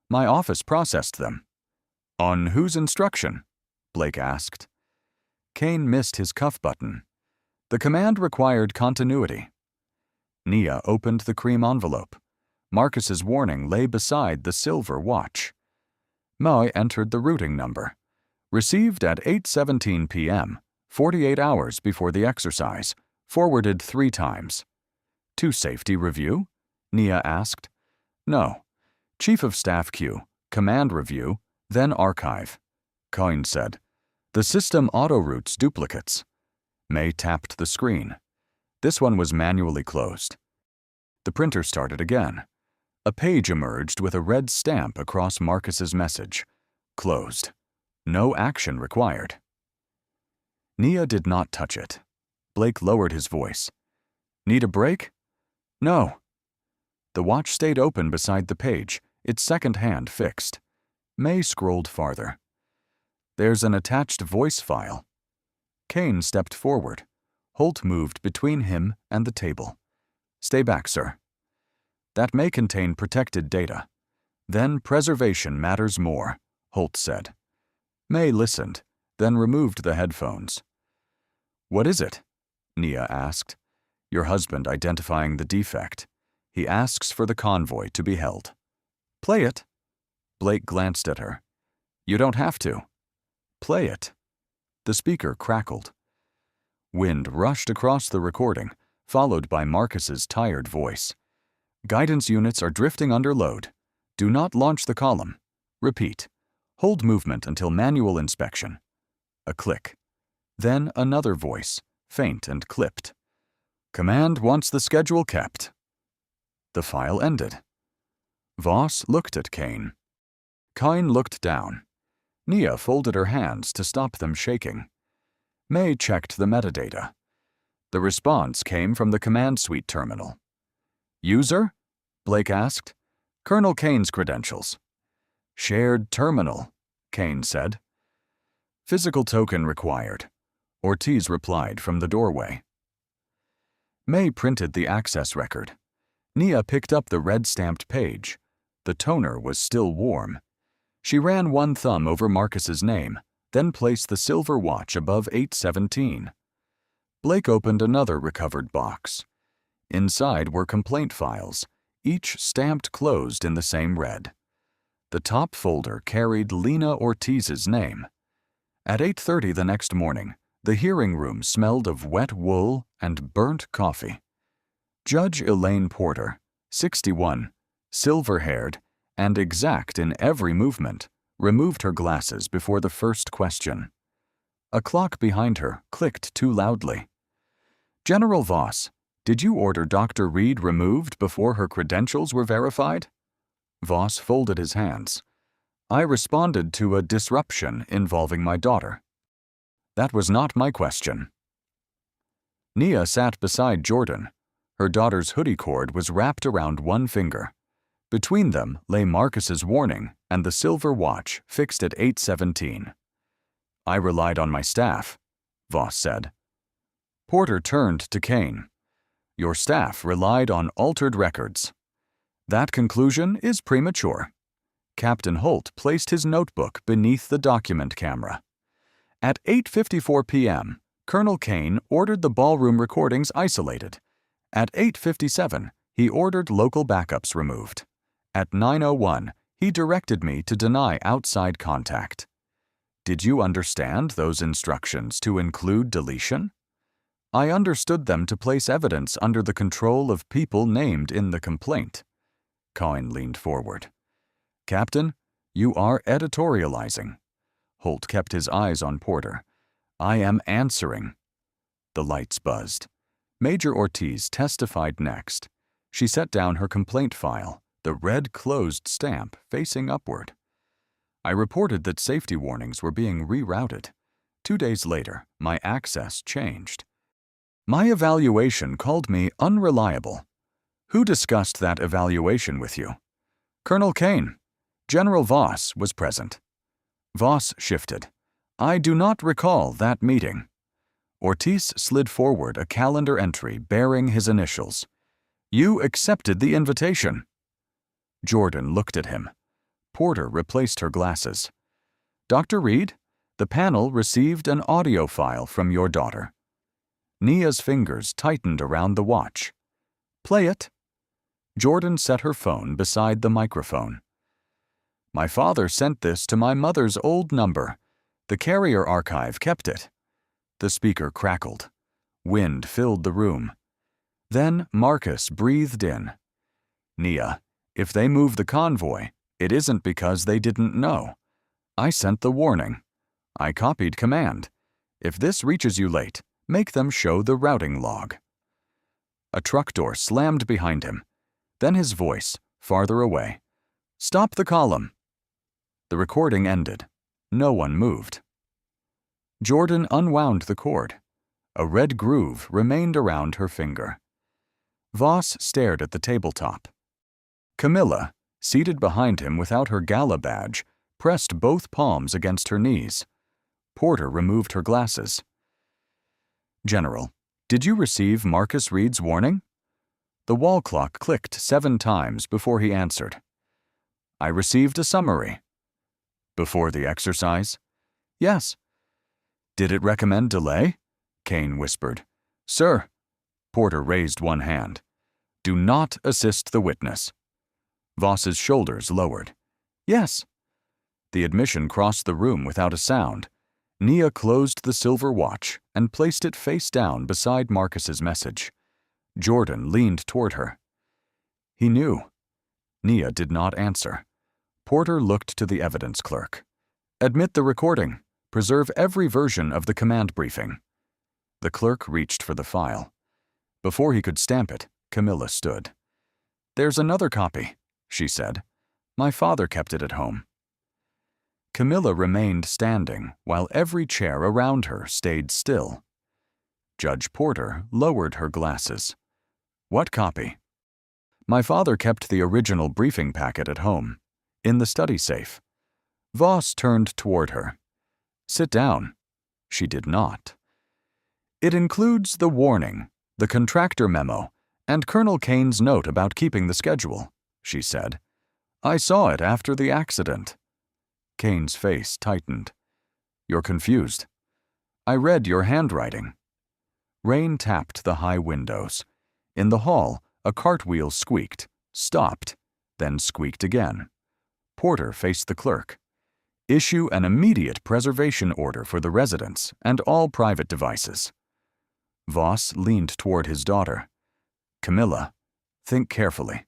My office processed them. On whose instruction? Blake asked. Kane missed his cuff button. The command required continuity. Nia opened the cream envelope. Marcus's warning lay beside the silver watch. Moy entered the routing number. Received at 8:17 p.m., 48 hours before the exercise, forwarded 3 times. To safety review? Nia asked. No. Chief of Staff Q, command review, then archive. Coyne said. The system auto-routes duplicates. May tapped the screen. This one was manually closed. The printer started again. A page emerged with a red stamp across Marcus's message. Closed. No action required. Nia did not touch it. Blake lowered his voice. Need a break? No. The watch stayed open beside the page, its second hand fixed. May scrolled farther. There's an attached voice file. Kane stepped forward. Holt moved between him and the table. Stay back, sir. That may contain protected data. Then preservation matters more, Holt said. May listened, then removed the headphones. What is it? Nia asked. Your husband identifying the defect. He asks for the convoy to be held. Play it. Blake glanced at her. You don't have to. Play it. The speaker crackled. Wind rushed across the recording, followed by Marcus's tired voice. Guidance units are drifting under load. Do not launch the column. Repeat. Hold movement until manual inspection. A click. Then another voice, faint and clipped. Command wants the schedule kept. The file ended. Voss looked at Kane. Kine looked down. Nia folded her hands to stop them shaking. May checked the metadata. The response came from the command suite terminal. User? Blake asked. Colonel Kane's credentials. Shared terminal, Kane said. Physical token required. Ortiz replied from the doorway. May printed the access record. Nia picked up the red-stamped page. The toner was still warm. She ran one thumb over Marcus's name, then placed the silver watch above 8:17. Blake opened another recovered box. Inside were complaint files, each stamped closed in the same red. The top folder carried Lena Ortiz's name. At 8:30 the next morning, the hearing room smelled of wet wool and burnt coffee. Judge Elaine Porter, 61, silver-haired, and exact in every movement, removed her glasses before the first question. A clock behind her clicked too loudly. General Voss, did you order Dr. Reed removed before her credentials were verified? Voss folded his hands. I responded to a disruption involving my daughter. That was not my question. Nia sat beside Jordan. Her daughter's hoodie cord was wrapped around one finger. Between them lay Marcus's warning and the silver watch fixed at 8:17. I relied on my staff, Voss said. Porter turned to Kane. Your staff relied on altered records. That conclusion is premature. Captain Holt placed his notebook beneath the document camera. At 8:54 p.m., Colonel Kane ordered the ballroom recordings isolated. At 8:57, he ordered local backups removed. At 9:01, he directed me to deny outside contact. Did you understand those instructions to include deletion? I understood them to place evidence under the control of people named in the complaint. Coyne leaned forward. Captain, you are editorializing. Holt kept his eyes on Porter. I am answering. The lights buzzed. Major Ortiz testified next. She set down her complaint file, the red closed stamp facing upward. I reported that safety warnings were being rerouted. 2 days later, my access changed. My evaluation called me unreliable. Who discussed that evaluation with you? Colonel Kane. General Voss was present. Voss shifted. I do not recall that meeting. Ortiz slid forward a calendar entry bearing his initials. You accepted the invitation. Jordan looked at him. Porter replaced her glasses. Dr. Reed, The panel received an audio file from your daughter. Nia's fingers tightened around the watch. Play it. Jordan set her phone beside the microphone. My father sent this to my mother's old number. The carrier archive kept it. The speaker crackled. Wind filled the room. Then Marcus breathed in. Nia, if they move the convoy, it isn't because they didn't know. I sent the warning. I copied command. If this reaches you late, make them show the routing log. A truck door slammed behind him. Then his voice, farther away. Stop the column. The recording ended. No one moved. Jordan unwound the cord. A red groove remained around her finger. Voss stared at the tabletop. Camilla, seated behind him without her Gala badge, pressed both palms against her knees. Porter removed her glasses. General, did you receive Marcus Reed's warning? The wall clock clicked 7 times before he answered. I received a summary. Before the exercise? Yes. Did it recommend delay? Kane whispered. Sir. Porter raised one hand. Do not assist the witness. Voss's shoulders lowered. Yes. The admission crossed the room without a sound. Nia closed the silver watch and placed it face down beside Marcus's message. Jordan leaned toward her. He knew. Nia did not answer. Porter looked to the evidence clerk. Admit the recording. Preserve every version of the command briefing. The clerk reached for the file. Before he could stamp it, Camilla stood. There's another copy, she said. My father kept it at home. Camilla remained standing while every chair around her stayed still. Judge Porter lowered her glasses. What copy? My father kept the original briefing packet at home, in the study safe. Voss turned toward her. Sit down. She did not. It includes the warning, the contractor memo, and Colonel Kane's note about keeping the schedule, she said. I saw it after the accident. Kane's face tightened. You're confused. I read your handwriting. Rain tapped the high windows. In the hall, a cartwheel squeaked, stopped, then squeaked again. Porter faced the clerk. Issue an immediate preservation order for the residents and all private devices. Voss leaned toward his daughter. Camilla, think carefully.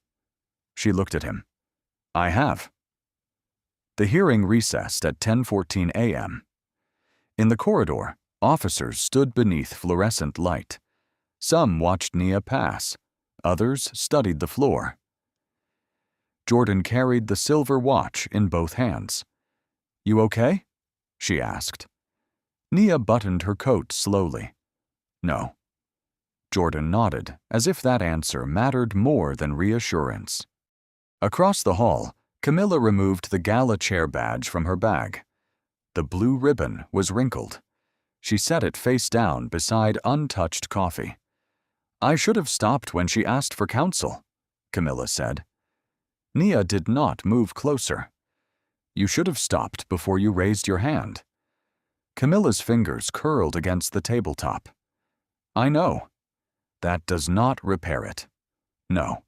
She looked at him. I have. The hearing recessed at 10:14 a.m. In the corridor, officers stood beneath fluorescent light. Some watched Nia pass. Others studied the floor. Jordan carried the silver watch in both hands. You okay? She asked. Nia buttoned her coat slowly. No. Jordan nodded, as if that answer mattered more than reassurance. Across the hall, Camilla removed the Gala chair badge from her bag. The blue ribbon was wrinkled. She set it face down beside untouched coffee. I should have stopped when she asked for counsel, Camilla said. Nia did not move closer. You should have stopped before you raised your hand. Camilla's fingers curled against the tabletop. I know. That does not repair it. No.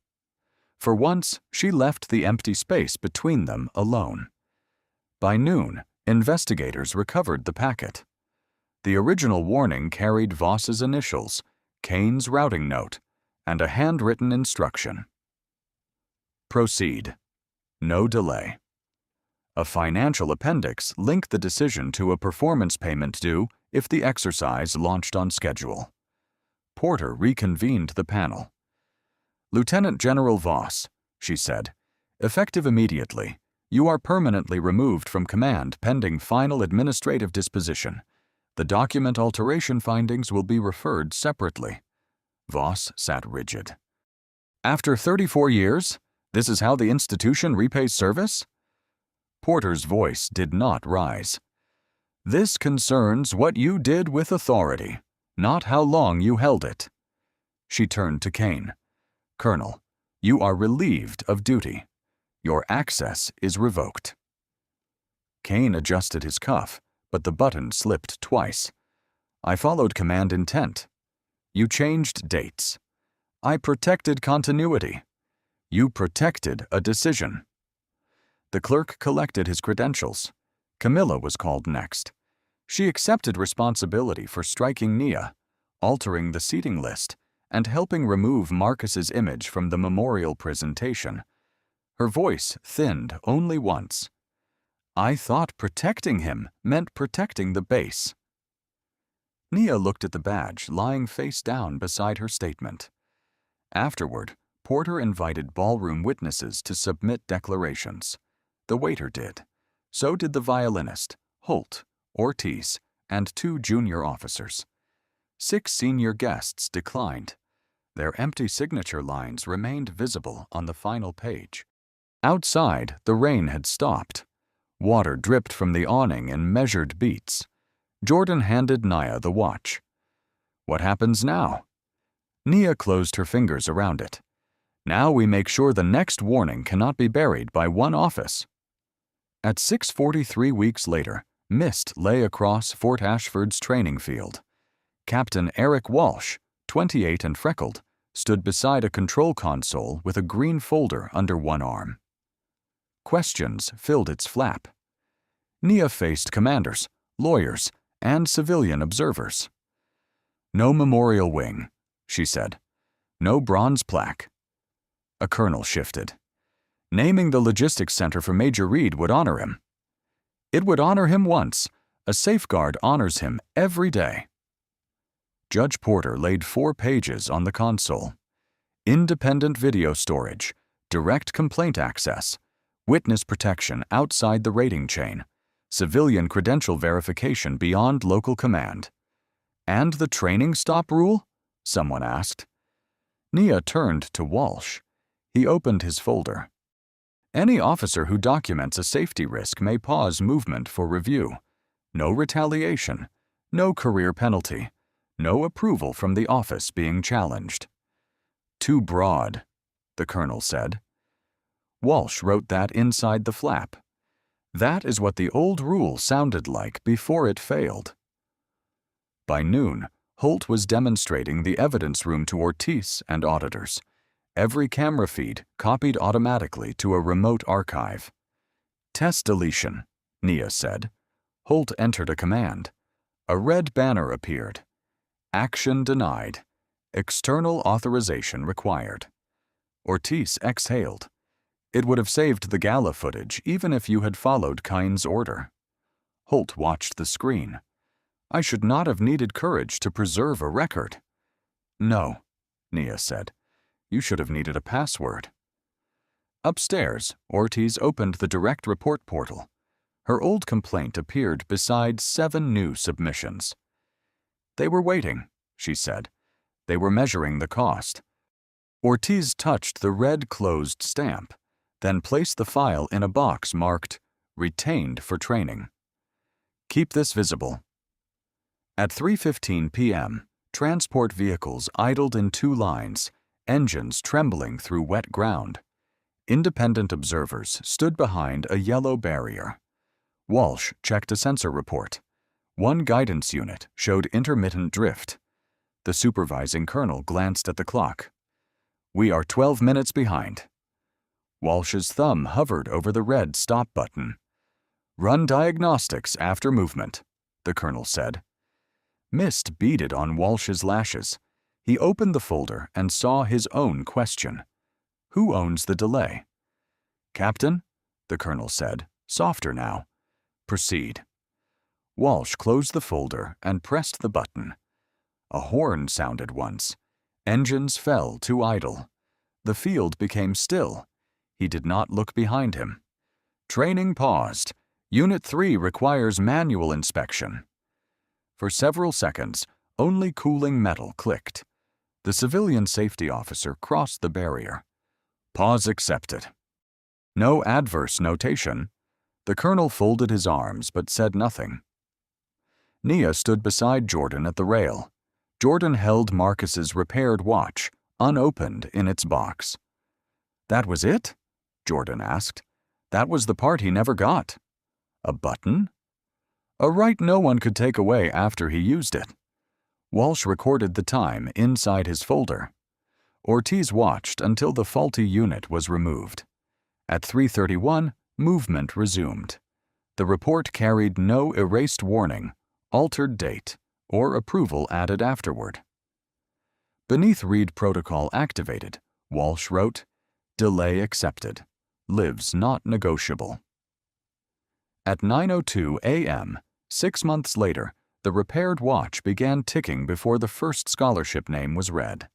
For once, she left the empty space between them alone. By noon, investigators recovered the packet. The original warning carried Voss's initials, Kane's routing note, and a handwritten instruction. Proceed. No delay. A financial appendix linked the decision to a performance payment due if the exercise launched on schedule. Porter reconvened the panel. Lieutenant General Voss, she said, effective immediately, you are permanently removed from command pending final administrative disposition. The document alteration findings will be referred separately. Voss sat rigid. After 34 years, this is how the institution repays service? Porter's voice did not rise. This concerns what you did with authority, not how long you held it. She turned to Kane. Colonel, you are relieved of duty. Your access is revoked. Kane adjusted his cuff, but the button slipped twice. I followed command intent. You changed dates. I protected continuity. You protected a decision. The clerk collected his credentials. Camilla was called next. She accepted responsibility for striking Nia, altering the seating list, and helping remove Marcus's image from the memorial presentation. Her voice thinned only once. I thought protecting him meant protecting the base. Nia looked at the badge lying face down beside her statement. Afterward, Porter invited ballroom witnesses to submit declarations. The waiter did. So did the violinist, Holt, Ortiz, and 2 junior officers. 6 senior guests declined. Their empty signature lines remained visible on the final page. Outside, the rain had stopped. Water dripped from the awning in measured beats. Jordan handed Nia the watch. What happens now? Nia closed her fingers around it. Now we make sure the next warning cannot be buried by one office. At 6:43 weeks later, mist lay across Fort Ashford's training field. Captain Eric Walsh, 28 and freckled, stood beside a control console with a green folder under one arm. Questions filled its flap. Nia faced commanders, lawyers, and civilian observers. No memorial wing, she said. No bronze plaque. A colonel shifted. Naming the logistics center for Major Reed would honor him. It would honor him once. A safeguard honors him every day. Judge Porter laid 4 pages on the console. Independent video storage, direct complaint access, witness protection outside the rating chain, civilian credential verification beyond local command. And the training stop rule? Someone asked. Nia turned to Walsh. He opened his folder. Any officer who documents a safety risk may pause movement for review. No retaliation, no career penalty, no approval from the office being challenged. Too broad, the colonel said. Walsh wrote that inside the flap. That is what the old rule sounded like before it failed. By noon, Holt was demonstrating the evidence room to Ortiz and auditors. Every camera feed copied automatically to a remote archive. Test deletion, Nia said. Holt entered a command. A red banner appeared. Action denied. External authorization required. Ortiz exhaled. It would have saved the Gala footage even if you had followed Kine's order. Holt watched the screen. I should not have needed courage to preserve a record. No, Nia said. You should have needed a password. Upstairs, Ortiz opened the direct report portal. Her old complaint appeared beside 7 new submissions. They were waiting, she said. They were measuring the cost. Ortiz touched the red closed stamp, then placed the file in a box marked Retained for Training. Keep this visible. At 3:15 p.m., transport vehicles idled in 2 lines, engines trembling through wet ground. Independent observers stood behind a yellow barrier. Walsh checked a sensor report. 1 guidance unit showed intermittent drift. The supervising colonel glanced at the clock. We are 12 minutes behind. Walsh's thumb hovered over the red stop button. Run diagnostics after movement, the colonel said. Mist beaded on Walsh's lashes. He opened the folder and saw his own question. Who owns the delay? Captain, the colonel said, softer now. Proceed. Walsh closed the folder and pressed the button. A horn sounded once. Engines fell to idle. The field became still. He did not look behind him. Training paused. Unit 3 requires manual inspection. For several seconds, only cooling metal clicked. The civilian safety officer crossed the barrier. Pause accepted. No adverse notation. The colonel folded his arms but said nothing. Nia stood beside Jordan at the rail. Jordan held Marcus's repaired watch, unopened in its box. That was it? Jordan asked. That was the part he never got. A button? a right no one could take away after he used it. Walsh recorded the time inside his folder. Ortiz watched until the faulty unit was removed. At 3:31, movement resumed. The report carried no erased warning, altered date, or approval added afterward. Beneath read protocol activated, Walsh wrote, "Delay accepted. Lives not negotiable." At 9:02 a.m., 6 months later, the repaired watch began ticking before the first scholarship name was read.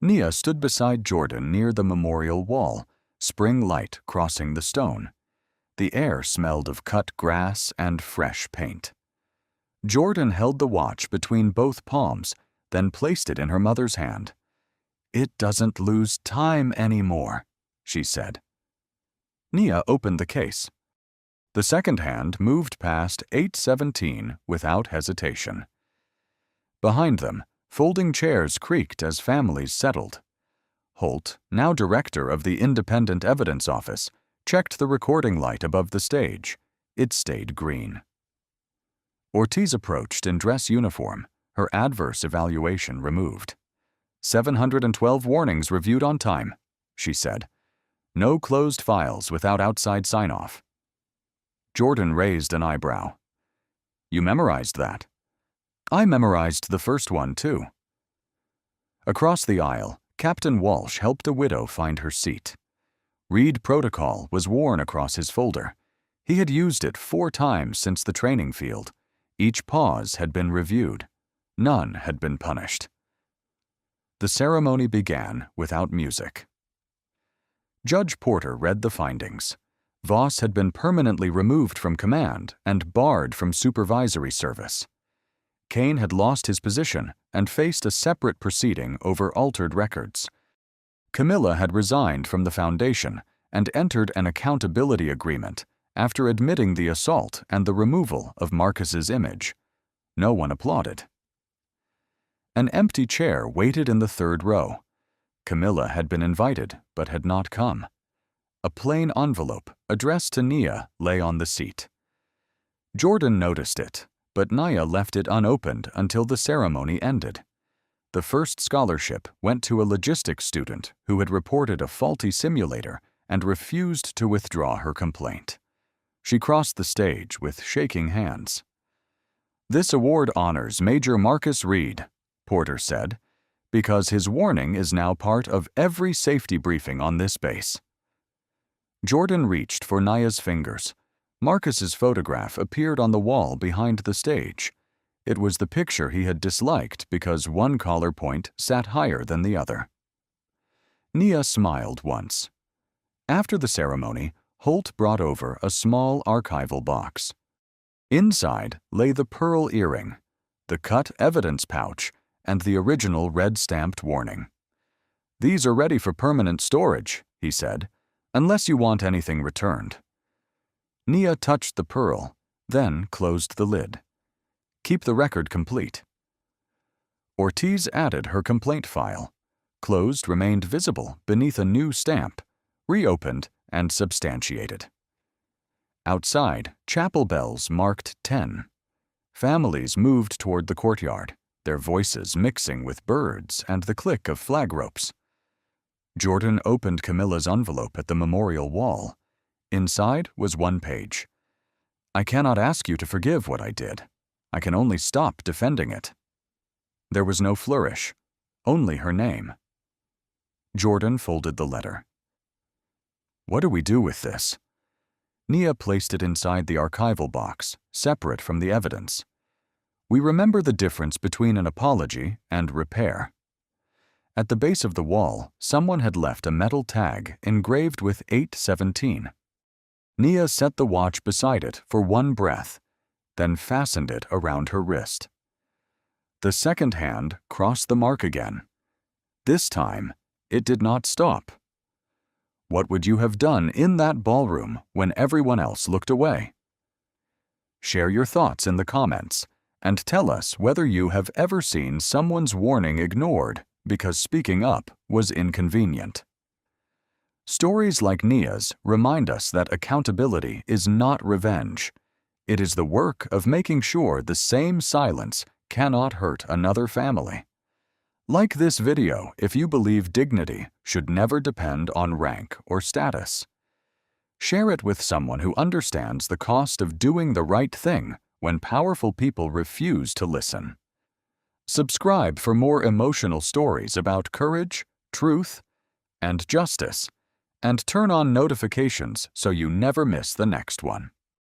Nia stood beside Jordan near the memorial wall, spring light crossing the stone. The air smelled of cut grass and fresh paint. Jordan held the watch between both palms, then placed it in her mother's hand. "It doesn't lose time anymore," she said. Nia opened the case. The second hand moved past 8:17 without hesitation. Behind them, folding chairs creaked as families settled. Holt, now director of the Independent Evidence Office, checked the recording light above the stage. It stayed green. Ortiz approached in dress uniform, her adverse evaluation removed. 712 warnings reviewed on time, she said. No closed files without outside sign-off. Jordan raised an eyebrow. "You memorized that?" "I memorized the first one, too." Across the aisle, Captain Walsh helped a widow find her seat. Read protocol was worn across his folder. He had used it 4 times since the training field. Each pause had been reviewed. None had been punished. The ceremony began without music. Judge Porter read the findings. Voss had been permanently removed from command and barred from supervisory service. Kane had lost his position and faced a separate proceeding over altered records. Camilla had resigned from the Foundation and entered an accountability agreement after admitting the assault and the removal of Marcus's image. No one applauded. An empty chair waited in the 3rd row. Camilla had been invited but had not come. A plain envelope addressed to Nia lay on the seat. Jordan noticed it, but Nia left it unopened until the ceremony ended. The first scholarship went to a logistics student who had reported a faulty simulator and refused to withdraw her complaint. She crossed the stage with shaking hands. "This award honors Major Marcus Reed," Porter said, "because his warning is now part of every safety briefing on this base." Jordan reached for Nia's fingers. Marcus's photograph appeared on the wall behind the stage. It was the picture he had disliked because one collar point sat higher than the other. Nia smiled once. After the ceremony, Holt brought over a small archival box. Inside lay the pearl earring, the cut evidence pouch, and the original red-stamped warning. "These are ready for permanent storage," he said, "unless you want anything returned." Nia touched the pearl, then closed the lid. "Keep the record complete." Ortiz added her complaint file. Closed remained visible beneath a new stamp, reopened and substantiated. Outside, chapel bells marked 10. Families moved toward the courtyard, their voices mixing with birds and the click of flag ropes. Jordan opened Camilla's envelope at the memorial wall. Inside was one page. "I cannot ask you to forgive what I did. I can only stop defending it." There was no flourish, only her name. Jordan folded the letter. "What do we do with this?" Nia placed it inside the archival box, separate from the evidence. "We remember the difference between an apology and repair." At the base of the wall, someone had left a metal tag engraved with 8:17. Nia set the watch beside it for one breath, then fastened it around her wrist. The second hand crossed the mark again. This time, it did not stop. What would you have done in that ballroom when everyone else looked away? Share your thoughts in the comments and tell us whether you have ever seen someone's warning ignored because speaking up was inconvenient. Stories like Nia's remind us that accountability is not revenge. It is the work of making sure the same silence cannot hurt another family. Like this video if you believe dignity should never depend on rank or status. Share it with someone who understands the cost of doing the right thing when powerful people refuse to listen. Subscribe for more emotional stories about courage, truth, and justice, and turn on notifications so you never miss the next one.